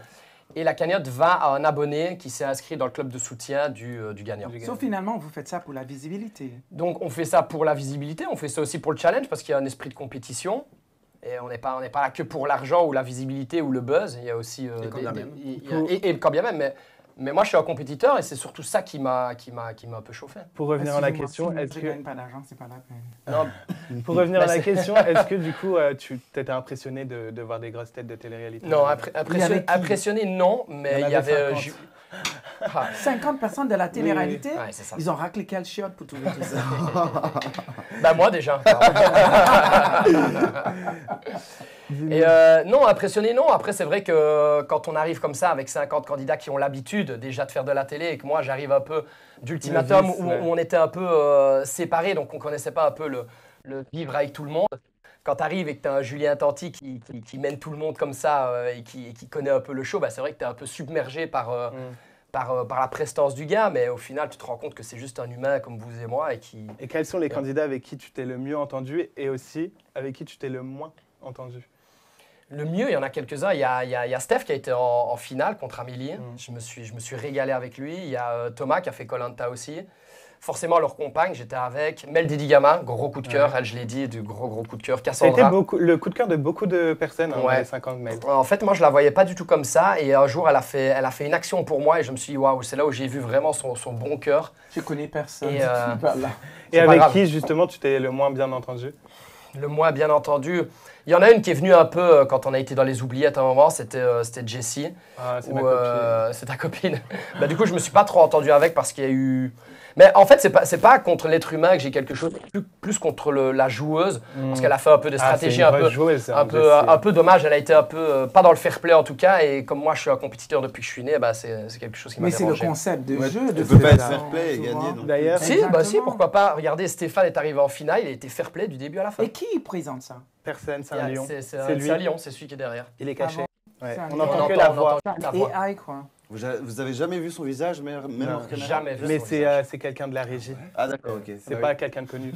Et la cagnotte va à un abonné qui s'est inscrit dans le club de soutien du gagnant. So, finalement, vous faites ça pour la visibilité. Donc, on fait ça pour la visibilité. On fait ça aussi pour le challenge parce qu'il y a un esprit de compétition. Et on n'est pas là que pour l'argent ou la visibilité ou le buzz. Il y a aussi quand bien même. et quand bien même. Mais moi, je suis un compétiteur et c'est surtout ça qui m'a un peu chauffé. Pour revenir à la Excusez-moi, question, si est-ce je que gagne pas d'argent, c'est pas la peine. Non, Pour revenir Bah, à la c'est- question, est-ce que du coup, tu t'étais impressionné de voir des grosses têtes de télé-réalité? non Il y avait qui? impressionné, non, mais il y avait. 50. Ah, 50 personnes de la télé-réalité, ouais, c'est ça. ils ont raclé quel chiotte pour trouver tout ça? Bah, moi déjà. Et non, impressionné, non. Après, c'est vrai que quand on arrive comme ça avec 50 candidats qui ont l'habitude déjà de faire de la télé et que moi, j'arrive un peu d'ultimatum Novice, où ouais. on était un peu séparés, donc on ne connaissait pas un peu le vivre avec tout le monde. Quand tu arrives et que tu as un Julien Tanti qui mène tout le monde comme ça et qui connaît un peu le show, bah, c'est vrai que tu es un peu submergé par la prestance du gars, mais au final, tu te rends compte que c'est juste un humain comme vous et moi et qui... Et quels sont les candidats avec qui tu t'es le mieux entendu et aussi avec qui tu t'es le moins entendu? Le mieux, il y en a quelques-uns. Il y a Steph qui a été en finale contre Amélie. Je me suis régalé avec lui. Il y a Thomas qui a fait Koh Lanta aussi. Forcément, leur compagne, j'étais avec. Mel Didigama, gros coup de cœur. Elle, je l'ai dit, du gros coup de cœur. Ça a été Cassandra. le coup de cœur de beaucoup de personnes dans Ouais. les 50 mails. En fait, moi, je la voyais pas du tout comme ça. Et un jour, elle a fait une action pour moi. Et je me suis dit, waouh, c'est là où j'ai vu vraiment son bon cœur. Je connais personne. Et, Voilà. Et C'est pas avec grave. qui, justement, tu t'es le moins bien entendu? Le moins, bien entendu. Il y en a une qui est venue un peu quand on a été dans les oubliettes à un moment. C'était Jessie. Ah, c'est Ou, ma copine. c'est ta copine. Bah, du coup, je me suis pas trop entendu avec parce qu'il y a eu. Mais en fait, c'est pas contre l'être humain que j'ai quelque chose, plus contre la joueuse, parce qu'elle a fait un peu de stratégie, Ah, un c'est une peu, vraie joueuse, un peu, un peu dommage. Elle a été un peu pas dans le fair play en tout cas, et comme moi, je suis un compétiteur depuis que je suis né, bah, c'est quelque chose qui m'a Mais c'est le dérangé. concept de Ouais, jeu. tu de peux pas faire être ça, fair play et tu gagner, vois. donc. D'ailleurs, Si, bah si, Exactement. pourquoi pas. Regardez, Stéphane est arrivé en finale, il a été fair play du début à la fin. Et qui présente ça? personne, c'est un lion. C'est C'est lui. un lion, c'est celui qui est derrière. Il est caché. Ah Ouais. C'est un On lion. n'entend que la voix. ta Et voix. AI, quoi. Vous avez jamais vu son visage, même Non, hors caméra? Jamais vu. Mais son visage. c'est quelqu'un de la régie. Ah d'accord, ok. C'est pas quelqu'un de connu.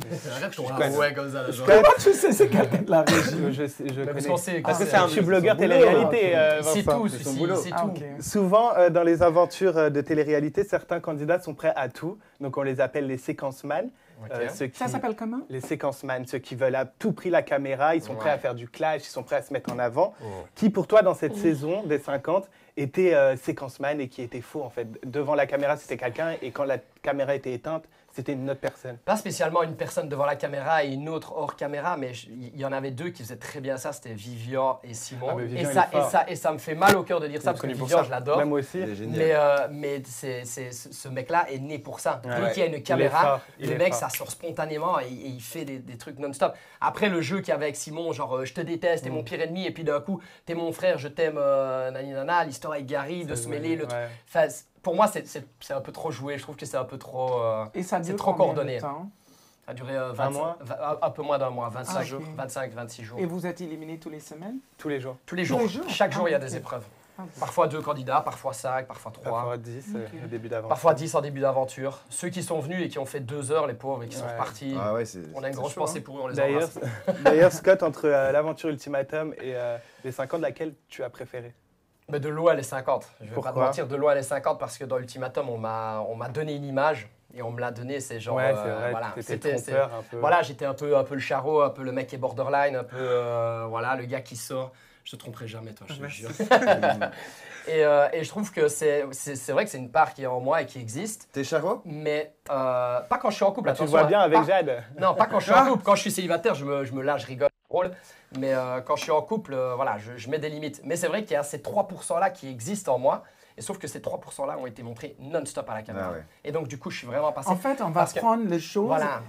Ouais, comme ça. genre. Comment tu sais c'est quelqu'un de la régie? Je Parce connais. qu'on sait Parce que c'est c'est un je suis blogueur télé-réalité. C'est Vincent. tout, c'est son c'est boulot. c'est Ah, tout. ok. Souvent, dans les aventures de télé-réalité, certains candidats sont prêts à tout. Donc, on les appelle les séquenceman. Ok. Ceux qui- Ça s'appelle comment? Les séquenceman, ceux qui veulent à tout prix la caméra, ils sont prêts Ouais. à faire du clash, ils sont prêts à se mettre en avant. Oh. Qui, pour toi, dans cette saison des 50, était séquenceman et qui était faux, en fait? Devant la caméra, c'était quelqu'un, et quand la caméra était éteinte, c'était une autre personne. Pas spécialement une personne devant la caméra et une autre hors caméra, mais il y en avait deux qui faisaient très bien ça, c'était Vivian et Simon. Ah, mais Vivian, et, il ça, est fort. et ça me fait mal au cœur de dire ça, parce que Connu pour Vivian, ça. je l'adore. Même moi aussi. Il est génial. Mais ce mec-là est né pour ça. Ouais. Dès qu'il y a Il une est caméra, fort, il le est mec, fort. ça sort spontanément et il fait des trucs non-stop. Après, le jeu qu'il y avait avec Simon, genre je te déteste, t'es mon pire ennemi, et puis d'un coup, t'es mon frère, je t'aime, nani nana, l'histoire avec Gary, de se mêler, le truc. Ouais. Enfin, pour moi, c'est un peu trop joué. Je trouve que c'est un peu trop. Et ça c'est dure trop combien coordonné. de temps? Ça a duré mois un peu moins d'un mois, 25 Ah, ok. jours, 25, 26 jours. Et vous êtes éliminé tous les semaines? Tous les jours. Tous les jours. les jours Chaque jour, il y a Ah, des ok. épreuves. Ah, ok. Parfois 2 candidats, parfois 5, parfois 3. Parfois 10 au début d'aventure. Parfois 10 en début d'aventure. Ceux qui sont venus et qui ont fait 2 heures, les pauvres, et qui sont Ouais. repartis, Ah ouais, c'est. on a une c'est grosse chaud, pensée hein. pour eux, on les D'ailleurs, embrasse. d'ailleurs, Scott, entre l'aventure Ultimatum et les 50, laquelle tu as préféré? Mais de loin les 50. Je vais pas te Pourquoi mentir, de loin les 50, parce que dans Ultimatum, on m'a donné une image. Et on me l'a donné, c'est genre. Ouais, c'est vrai, voilà, t'étais trompeur un peu. Voilà, j'étais un peu le charreau, un peu le mec qui est borderline, un peu voilà, le gars qui sort. Je te tromperai jamais, toi, je te jure. et je trouve que c'est vrai que c'est une part qui est en moi et qui existe, T'es Charo? mais pas quand je suis en couple. Tu le attention, vois bien hein. avec Pas- Jade. Non, pas quand je suis en couple. Quand je suis célibataire, je me lâche, je rigole, c'est drôle. Mais quand je suis en couple, voilà, je mets des limites. Mais c'est vrai qu'il y a ces 3%-là qui existent en moi. Et sauf que ces 3%-là ont été montrés non-stop à la caméra. Ah ouais. Et donc, du coup, je suis vraiment passé. En fait, on va Parce que- prendre les choses. Voilà.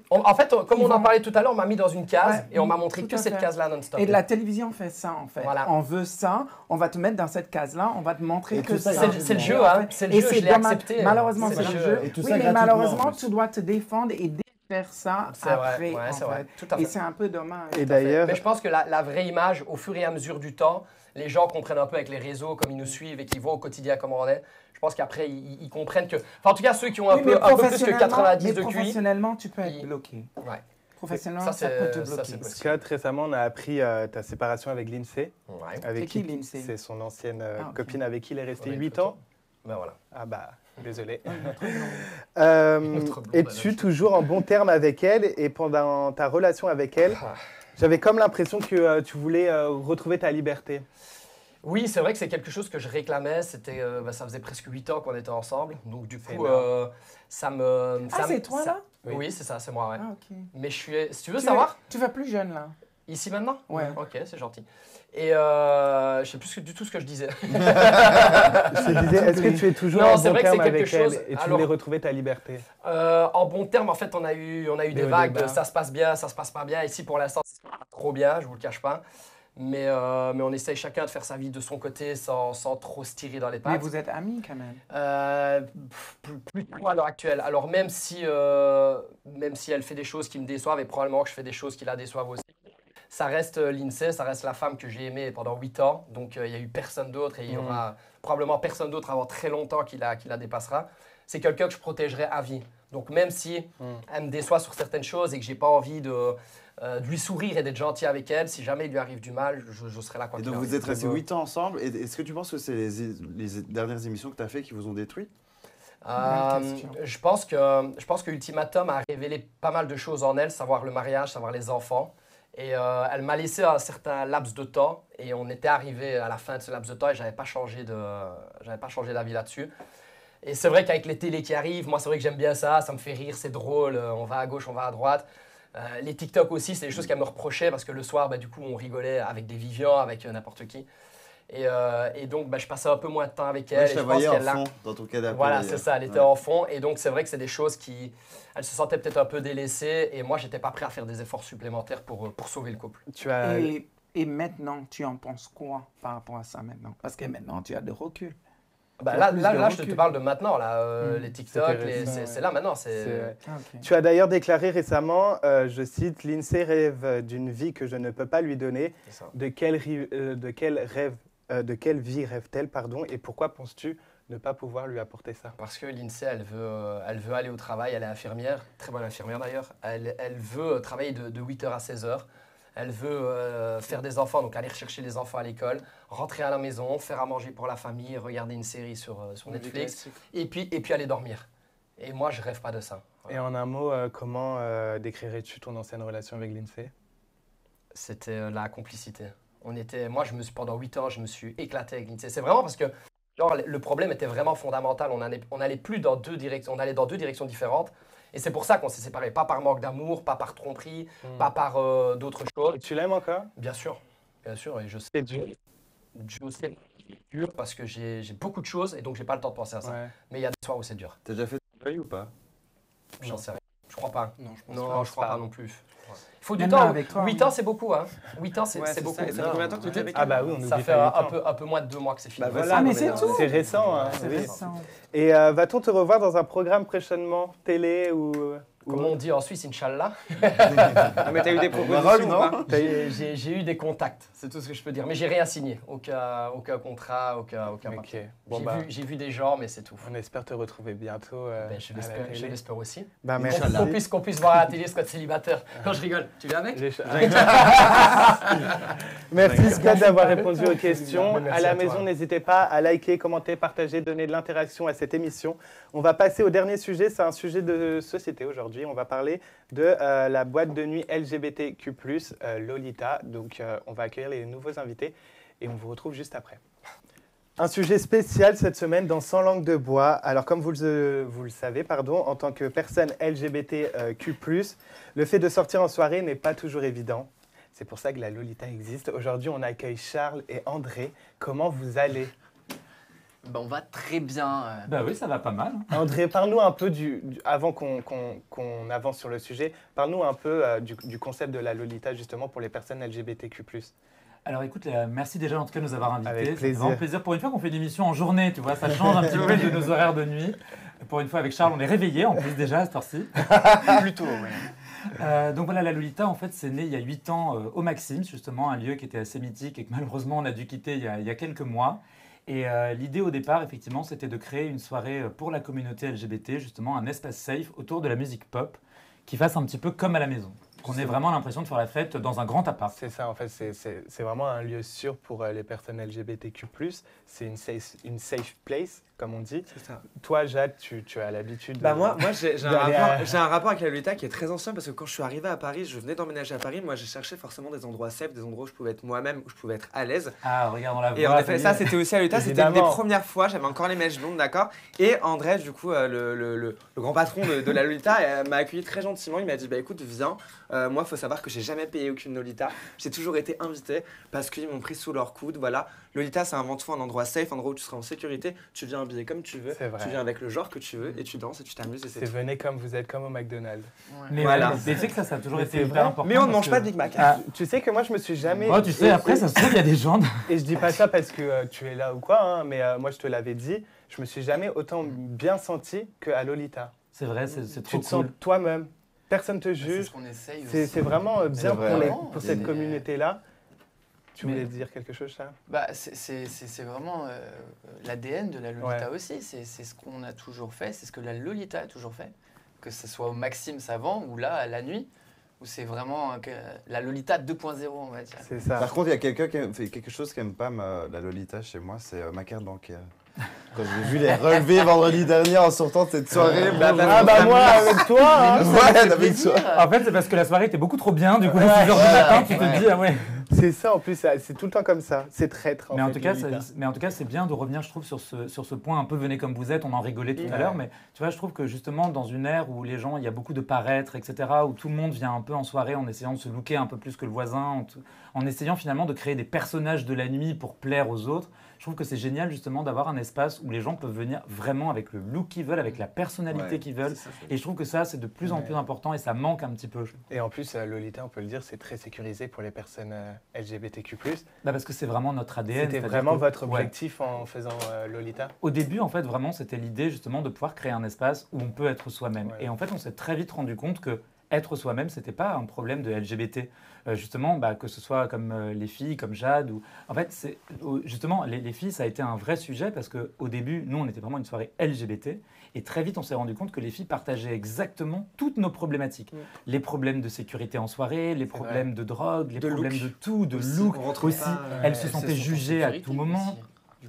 En fait, comme Ils on en vont- parlait tout à l'heure, on m'a mis dans une case Ouais, et on m'a montré tout que à cette fait. case-là non-stop. Et la télévision fait ça, en fait. Voilà. On veut ça, on va te mettre dans cette case-là, on va te montrer Et que tout ça, ça. c'est le jeu, Et en hein. fait- C'est le et jeu, c'est je l'ai dommage. accepté. Malheureusement, C'est c'est le le jeu. jeu. Et tout Oui, ça mais gratuitement, malheureusement, en plus. tu dois te défendre et défaire ça C'est vrai, après. ouais, en c'est vrai. fait. Tout à fait. Et c'est un peu dommage. Et d'ailleurs, Mais je pense que la vraie image, au fur et à mesure du temps, les gens comprennent un peu avec les réseaux, comme ils nous suivent et qui voient au quotidien comment on est. Je pense qu'après, ils comprennent que. Enfin, en tout cas, ceux qui ont un Oui, mais peu plus que professionnellement- 90 mais de QI. professionnellement, tu peux être il- bloqué. Ouais. Professionnellement, Ça, ça peut te c'est bloquer. possible. Scott, récemment, on a appris ta séparation avec Lindsay. Ouais. Avec C'est qui, Lindsay? C'est son ancienne Ah, ok. copine avec qui il est resté Ouais, 8 photo. ans. Ben voilà. Ah bah, désolé. Notre blonde, Es-tu elle. toujours en bon terme avec elle? Et pendant ta relation avec elle, Ah. j'avais comme l'impression que tu voulais retrouver ta liberté. Oui, c'est vrai que c'est quelque chose que je réclamais. C'était, ça faisait presque 8 ans qu'on était ensemble. Donc, du C'est coup, énorme. ça me. Ah, c'est toi, là? Oui, c'est ça, c'est moi, ouais. Ah, ok. Mais je suis. Si tu veux Tu savoir, Tu vas plus jeune, là. ici maintenant Ouais. Ok, c'est gentil. Et je sais plus du tout ce que je disais. Je te disais, est-ce que tu es toujours Non, en c'est bon vrai que terme c'est quelque avec elle chose- et tu alors- voulais retrouver ta liberté? En bon terme, en fait, on a eu des Des hauts, vagues des de bas. ça se passe bien, ça se passe pas bien. Ici, pour l'instant, c'est pas trop bien, je vous le cache pas. Mais on essaye chacun de faire sa vie de son côté sans trop se tirer dans les Mais pattes. vous êtes amis, quand même. Plus que moi à l'heure actuelle. Alors même si elle fait des choses qui me déçoivent et probablement que je fais des choses qui la déçoivent aussi, ça reste Lindsay, ça reste la femme que j'ai aimée pendant 8 ans. Donc il n'y a eu personne d'autre et il y aura probablement personne d'autre avant très longtemps qui la dépassera. C'est quelqu'un que je protégerai à vie. Donc même si elle me déçoit sur certaines choses et que j'ai pas envie de lui sourire et d'être gentil avec elle, si jamais il lui arrive du mal, je serai là quoi Et qu'il donc arrive. vous êtes restés 8 ans ensemble. Et est-ce que tu penses que c'est les dernières émissions que tu as fait qui vous ont détruit? Bonne question. Je pense que Ultimatum a révélé pas mal de choses en elle, savoir le mariage, savoir les enfants. Et elle m'a laissé un certain laps de temps et on était arrivé à la fin de ce laps de temps et j'avais pas changé d'avis là-dessus. Et c'est vrai qu'avec les télés qui arrivent, moi c'est vrai que j'aime bien ça, ça me fait rire, c'est drôle, on va à gauche, on va à droite. Les TikTok aussi, c'est des choses qu'elle me reprochait parce que le soir, du coup, on rigolait avec des Vivian, avec n'importe qui. Et donc, je passais un peu moins de temps avec elle. Ouais, et je la pense voyais en qu'elle l'a- fond dans ton canapé. Voilà, d'ailleurs. c'est ça, elle était en fond. Et donc, c'est vrai que c'est des choses qui. Elle se sentait peut-être un peu délaissée. Et moi, j'étais pas prêt à faire des efforts supplémentaires pour sauver le couple. Tu as... Et maintenant, tu en penses quoi par rapport à ça maintenant? Parce que maintenant, tu as de recul. Là, plus là, de là, je te recul. parle de maintenant. Là, les TikTok, C'était récent, c'est ouais. là maintenant. C'est vrai. Ah, ok. Tu as d'ailleurs déclaré récemment, je cite, Lindsay rêve d'une vie que je ne peux pas lui donner. C'est ça. De quelle vie rêve-t-elle, pardon, et pourquoi penses-tu ne pas pouvoir lui apporter ça? Parce que l'INSEE, elle veut aller au travail, elle est infirmière, très bonne infirmière d'ailleurs. Elle veut travailler de 8h à 16h. Elle veut faire des enfants, donc aller chercher les enfants à l'école, rentrer à la maison, faire à manger pour la famille, regarder une série sur Netflix et puis aller dormir. Et moi, je rêve pas de ça. Et en un mot, comment décrirais-tu ton ancienne relation avec l'INSEE? C'était la complicité. Moi, pendant 8 ans, je me suis éclaté avec l'INSEE. C'est vraiment parce que genre, le problème était vraiment fondamental. On allait plus dans deux directions, on allait dans deux directions différentes. Et c'est pour ça qu'on s'est séparés. Pas par manque d'amour, pas par tromperie, pas par d'autres choses. Et tu l'aimes encore? Bien sûr. Et je sais. C'est dur. Je sais que c'est dur parce que j'ai beaucoup de choses et donc j'ai pas le temps de penser à ça. Ouais. Mais il y a des soirs où c'est dur. T'as déjà fait ton deuil ou pas? J'en sais rien. Je crois pas. Non, je pense Non, je crois pas non plus. Il faut du Même temps. là, avec toi, 8 ans, c'est beaucoup. Hein. 8 ans, c'est beaucoup. Ça fait combien de temps que tu es avec Ah bah oui, on Ça oublie fait pas les temps. un peu moins de 2 mois que c'est fini. Bah voilà, Ah, mais non, c'est tout. C'est récent. Hein. C'est Oui. récent. Et va-t-on te revoir dans un programme prochainement, télé ou... Comme on dit en Suisse, Inch'Allah. Ah, mais t'as eu des propositions Maroc, ou non pas? J'ai eu des contacts, c'est tout ce que je peux dire. Mais j'ai rien signé. Aucun contrat, aucun papier. Ok. Bon, bah, J'ai vu des gens, mais c'est tout. on espère te retrouver bientôt. Ben, je à la l'espère, télé. je l'espère aussi. Bah, merci. Qu'on puisse voir à la télé quand t'es célibataire. Non, je rigole. Tu viens avec? Merci Scott d'avoir répondu aux questions. Merci À la à toi. maison, n'hésitez pas à liker, commenter, partager, donner de l'interaction à cette émission. On va passer au dernier sujet. C'est un sujet de société aujourd'hui. On va parler de la boîte de nuit LGBTQ+, Lolita. Donc, on va accueillir les nouveaux invités et on vous retrouve juste après. Un sujet spécial cette semaine dans Sans langue de bois. Alors, comme vous le savez, en tant que personne LGBTQ+, le fait de sortir en soirée n'est pas toujours évident. C'est pour ça que la Lolita existe. Aujourd'hui, on accueille Charles et André. Comment vous allez? Bah, on va très bien. Bah oui, ça va pas mal. André, parle-nous un peu avant qu'on avance sur le sujet, parle-nous un peu du concept de la Lolita justement pour les personnes LGBTQ+. Alors écoute, merci déjà en tout cas de nous avoir invités. Avec C'est plaisir. vraiment plaisir. Pour une fois qu'on fait une émission en journée, tu vois, ça change un petit peu de nos horaires de nuit. Pour une fois avec Charles, on est réveillés en plus déjà à cette heure-ci. Plutôt, oui. Donc voilà, la Lolita, en fait, c'est né il y a 8 ans au Maxime, justement, un lieu qui était assez mythique et que malheureusement on a dû quitter il y a quelques mois. Et l'idée au départ, effectivement, c'était de créer une soirée pour la communauté LGBT, justement un espace safe autour de la musique pop qui fasse un petit peu comme à la maison. Qu'on ait vraiment l'impression de faire la fête dans un grand appart. C'est ça, en fait, c'est vraiment un lieu sûr pour les personnes LGBTQ+. C'est une safe place, comme on dit. C'est ça. Toi, Jade, tu as l'habitude Bah moi j'ai d'aller à- un rapport avec la Lolita qui est très ancien parce que quand je suis arrivé à Paris, je venais d'emménager à Paris, moi j'ai cherché forcément des endroits safe, des endroits où je pouvais être moi-même, où je pouvais être à l'aise. Ah, regardons la voix. Et en effet, ça c'était aussi à Lolita, c'était une des Évidemment. premières fois, j'avais encore les mèches blondes, d'accord. Et André, du coup, le grand patron de la Lolita, m'a accueilli très gentiment, il m'a dit bah écoute, viens, moi faut savoir que j'ai jamais payé aucune Lolita, j'ai toujours été invité parce qu'ils m'ont pris sous leur coude, voilà. Lolita c'est avant tout un endroit safe, un endroit où tu seras en sécurité, tu viens habillé comme tu veux, C'est vrai. tu viens avec le genre que tu veux et tu danses et tu t'amuses et c'est C'est tout. venez comme vous êtes, comme au McDonald's. Mais Voilà. ouais, mais tu sais que ça a toujours Mais été c'est hyper vrai. important. Mais on ne parce mange que- pas de Big Mac. Ah, Tu sais que moi, je me suis jamais... oh, tu sais, après, ça se trouve, il y a des gens. Et je dis pas ça parce que tu es là ou quoi, hein, mais moi, je te l'avais dit, je me suis jamais autant bien senti qu'à Lolita. C'est vrai, c'est Tu trop te sens cool. toi-même, personne te C'est juge. ce qu'on essaye C'est aussi. vraiment bien vrai, pour, vraiment. pour cette Mais- communauté-là. Tu Mais- voulais dire quelque chose, Charles? Bah, c'est vraiment l'ADN de la Lolita aussi. C'est ce qu'on a toujours fait, c'est ce que la Lolita a toujours fait. Que ce soit au Maxime Savant ou là, à la nuit, où c'est vraiment la Lolita 2.0, on va dire. C'est ça. Par contre, il y a quelqu'un qui fait quelque chose qui n'aime pas la Lolita chez moi, c'est ma carte bancaire. Quand j'ai vu les relevés vendredi dernier en sortant de cette soirée, Ah bah moi, avec toi hein. ouais, avec toi. En fait, c'est parce que la soirée était beaucoup trop bien. Du coup, à 6 h du matin, tu te dis, ah ouais. C'est ça, en plus, c'est tout le temps comme ça. C'est traître, Mais en en, fait, tout cas, Lolita. mais en tout cas, c'est bien de revenir, je trouve, sur ce point un peu venez comme vous êtes. On en rigolait tout à l'heure, mais tu vois, je trouve que justement, dans une ère où les gens, il y a beaucoup de paraître, etc., où tout le monde vient un peu en soirée en essayant de se looker un peu plus que le voisin, en essayant finalement de créer des personnages de la nuit pour plaire aux autres, je trouve que c'est génial justement d'avoir un espace où les gens peuvent venir vraiment avec le look qu'ils veulent, avec la personnalité Ouais, qu'ils veulent. Et je trouve que ça, c'est de plus en plus important et ça manque un petit peu. Et en plus, Lolita, on peut le dire, c'est très sécurisé pour les personnes LGBTQ+. Bah parce que c'est vraiment notre ADN. C'était c'est-à-dire vraiment que- votre Ouais. objectif en faisant Lolita? Au début, en fait, vraiment, c'était l'idée justement de pouvoir créer un espace où on peut être soi-même. Ouais. Et en fait, on s'est très vite rendu compte que être soi-même, c'était pas un problème de LGBT. Justement, que ce soit comme les filles, comme Jade. En fait, justement, les filles, ça a été un vrai sujet parce qu'au début, nous, on était vraiment une soirée LGBT. Et très vite, on s'est rendu compte que les filles partageaient exactement toutes nos problématiques. Les problèmes de sécurité en soirée, les problèmes de drogue, les problèmes de tout, de look aussi. Elles se sentaient jugées à tout moment.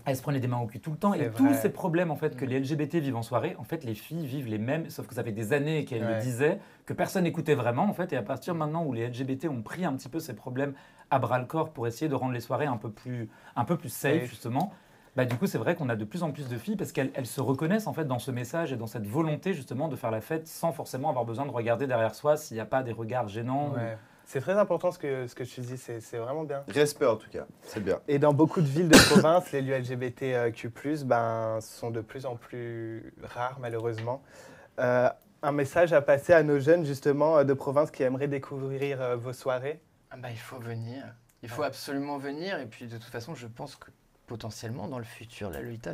Elles se prenaient des mains au cul tout le temps. Et tous ces problèmes en fait, que les LGBT vivent en soirée, en fait, les filles vivent les mêmes, sauf que ça fait des années qu'elles le disaient, que personne n'écoutait vraiment. En fait, et à partir maintenant où les LGBT ont pris un petit peu ces problèmes à bras-le-corps pour essayer de rendre les soirées un peu plus safe, justement, du coup, c'est vrai qu'on a de plus en plus de filles parce qu'elles se reconnaissent en fait dans ce message et dans cette volonté justement de faire la fête sans forcément avoir besoin de regarder derrière soi s'il n'y a pas des regards gênants. C'est très important ce que tu dis, c'est vraiment bien. Respect en tout cas, c'est bien. Et dans beaucoup de villes de province, les lieux LGBTQ+, sont de plus en plus rares malheureusement. Un message à passer à nos jeunes justement de province qui aimeraient découvrir vos soirées? Il faut venir, il faut absolument venir et puis de toute façon je pense que potentiellement dans le futur la Lolita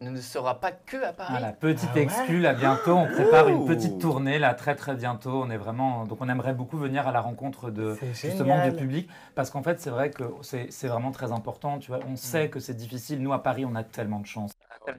ne sera pas que à Paris. La petite exclue là bientôt, on prépare une petite tournée là très bientôt. On est vraiment donc on aimerait beaucoup venir à la rencontre de justement du public parce qu'en fait c'est vrai que c'est vraiment très important. Tu vois, on sait que c'est difficile. Nous à Paris on a tellement de chance.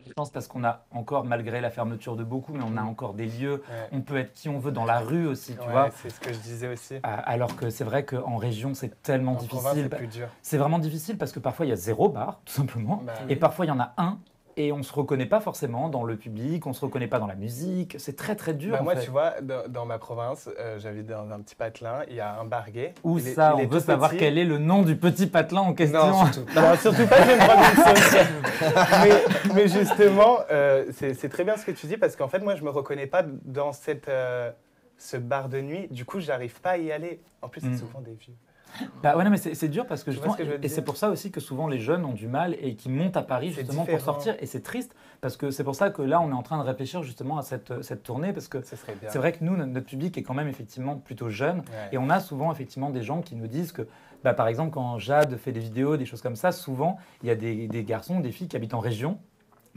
Je pense parce qu'on a encore, malgré la fermeture de beaucoup, mais on a encore des lieux. On peut être qui on veut dans la rue aussi, tu vois. C'est ce que je disais aussi. Alors que c'est vrai qu'en région, c'est tellement difficile. C'est plus dur. C'est vraiment difficile parce que parfois, il y a 0 bar, tout simplement. Et parfois, il y en a un. Et on ne se reconnaît pas forcément dans le public, on ne se reconnaît pas dans la musique. C'est très dur. Moi, tu vois, dans ma province, j'habite dans un petit patelin, il y a un bar gay. Où ça, on veut savoir quel est le nom du petit patelin en question. Non, surtout pas, je vais me prendre une mais justement, c'est très bien ce que tu dis parce qu'en fait, moi, je ne me reconnais pas dans ce bar de nuit. Du coup, je n'arrive pas à y aller. En plus, c'est souvent des vieux. Non, mais c'est dur parce que justement, et c'est pour ça aussi que souvent les jeunes ont du mal et qui montent à Paris justement pour sortir. Et c'est triste parce que c'est pour ça que là, on est en train de réfléchir justement à cette tournée parce que c'est vrai que nous, notre public est quand même effectivement plutôt jeune et on a souvent effectivement des gens qui nous disent que par exemple, quand Jade fait des vidéos, des choses comme ça, souvent, il y a des garçons, des filles qui habitent en région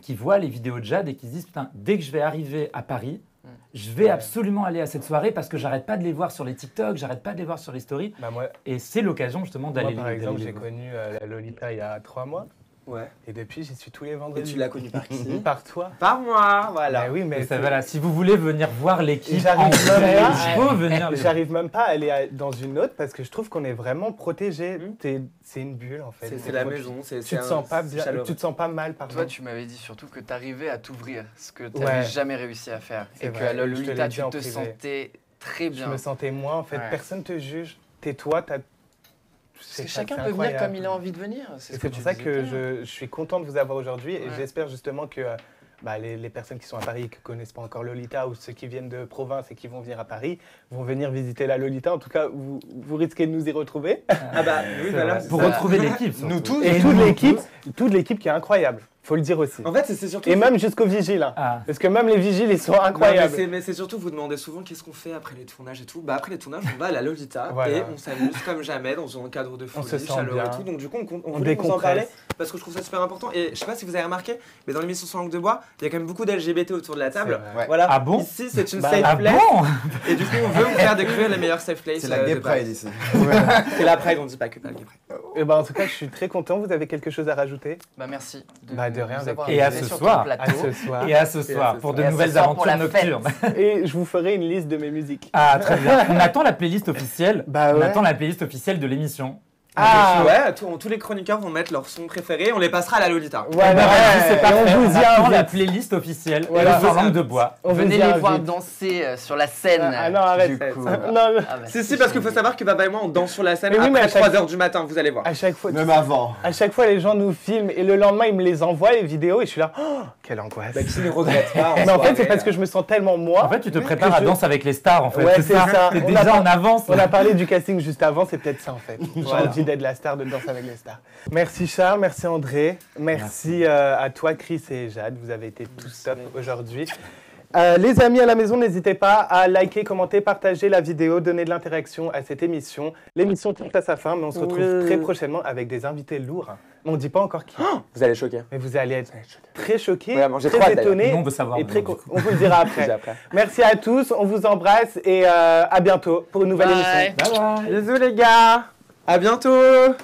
qui voient les vidéos de Jade et qui se disent « Putain, dès que je vais arriver à Paris, je vais absolument aller à cette soirée parce que j'arrête pas de les voir sur les TikTok, j'arrête pas de les voir sur les stories. » Et c'est l'occasion justement d'aller. Par exemple, j'ai connu la Lolita il y a 3 mois. Et depuis, j'y suis tous les vendredis. Et tu l'as connu par qui? Par toi. Par moi, voilà. Oui, mais voilà, si vous voulez venir voir l'équipe, j'arrive même pas à aller dans une autre parce que je trouve qu'on est vraiment protégé. C'est une bulle en fait. C'est la maison. Tu te sens pas bien, tu te sens pas mal. Toi, tu m'avais dit surtout que tu arrivais à t'ouvrir, ce que tu n'avais jamais réussi à faire. Et qu'à la Lolita, tu te sentais très bien. Je me sentais moins en fait. Personne te juge. Tais-toi, parce que chacun peut venir comme il a envie de venir. C'est pour ça que je suis content de vous avoir aujourd'hui et j'espère justement que les personnes qui sont à Paris et qui ne connaissent pas encore Lolita ou ceux qui viennent de province et qui vont venir à Paris vont venir visiter la Lolita. En tout cas, vous risquez de nous y retrouver. Pour retrouver l'équipe. Nous tous. Et toute l'équipe qui est incroyable. Faut le dire aussi. En fait, c'est surtout. Et même jusqu'aux vigiles. Parce que même les vigiles, ils sont incroyables. Mais c'est surtout, vous demandez souvent qu'est-ce qu'on fait après les tournages et tout. Après les tournages, on va à la Lolita et on s'amuse comme jamais dans un cadre de folie, chaleureux et tout. Donc du coup, on voulait vous en parler parce que je trouve ça super important. Et je sais pas si vous avez remarqué, mais dans l'émission Sans langue de bois, il y a quand même beaucoup d'LGBT autour de la table. Voilà. Ah bon? Ici, c'est une safe place. Et du coup, on veut vous faire découvrir les meilleures safe places. C'est la Gay Pride ici. C'est la Pride, on dit pas que pas la Gay Pride. Et en tout cas, je suis très content. Vous avez quelque chose à rajouter? Merci. De rien. Et à ce soir. Et à ce soir, pour de nouvelles aventures nocturnes. Et je vous ferai une liste de mes musiques. Ah, très bien. On attend la playlist officielle. On attend la playlist officielle de l'émission. Tous les chroniqueurs vont mettre leur son préféré, on les passera à la Lolita. C'est parfait. On attend la playlist officielle Sans langue de bois. Venez les voir danser sur la scène. Non, arrête. Si, parce qu'il faut savoir que Baba et moi on danse sur la scène après 3h du matin, vous allez voir. À chaque fois, même avant. À chaque fois, les gens nous filment et le lendemain, ils me les envoient, les vidéos, et je suis là, oh, quelle angoisse. Qui ne regrette pas. Mais en fait, c'est parce que je me sens tellement moi. En fait, tu te prépares à Danse avec les stars, en fait. Ouais, c'est ça. T'es déjà en avance. On a parlé du casting juste avant, c'est peut-être ça, en fait. J'ai envie d'être la star de Danse avec les stars. Merci Charles, merci André, merci à toi Chris et Jade, vous avez été tous top aujourd'hui. Les amis à la maison, n'hésitez pas à liker, commenter, partager la vidéo, donner de l'interaction à cette émission. L'émission touche à sa fin, mais on se retrouve très prochainement avec des invités lourds. On ne dit pas encore qui. Vous allez choquer. Mais vous allez être très choqués, Vraiment, j'ai très trop hâte, étonnés. Nous, on veut savoir. Et très on vous le dira après. Après. Merci à tous, on vous embrasse et à bientôt pour une nouvelle Bye. émission. Bisous les gars. À bientôt.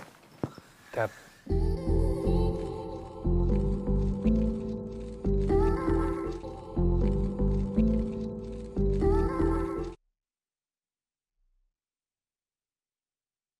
Cap.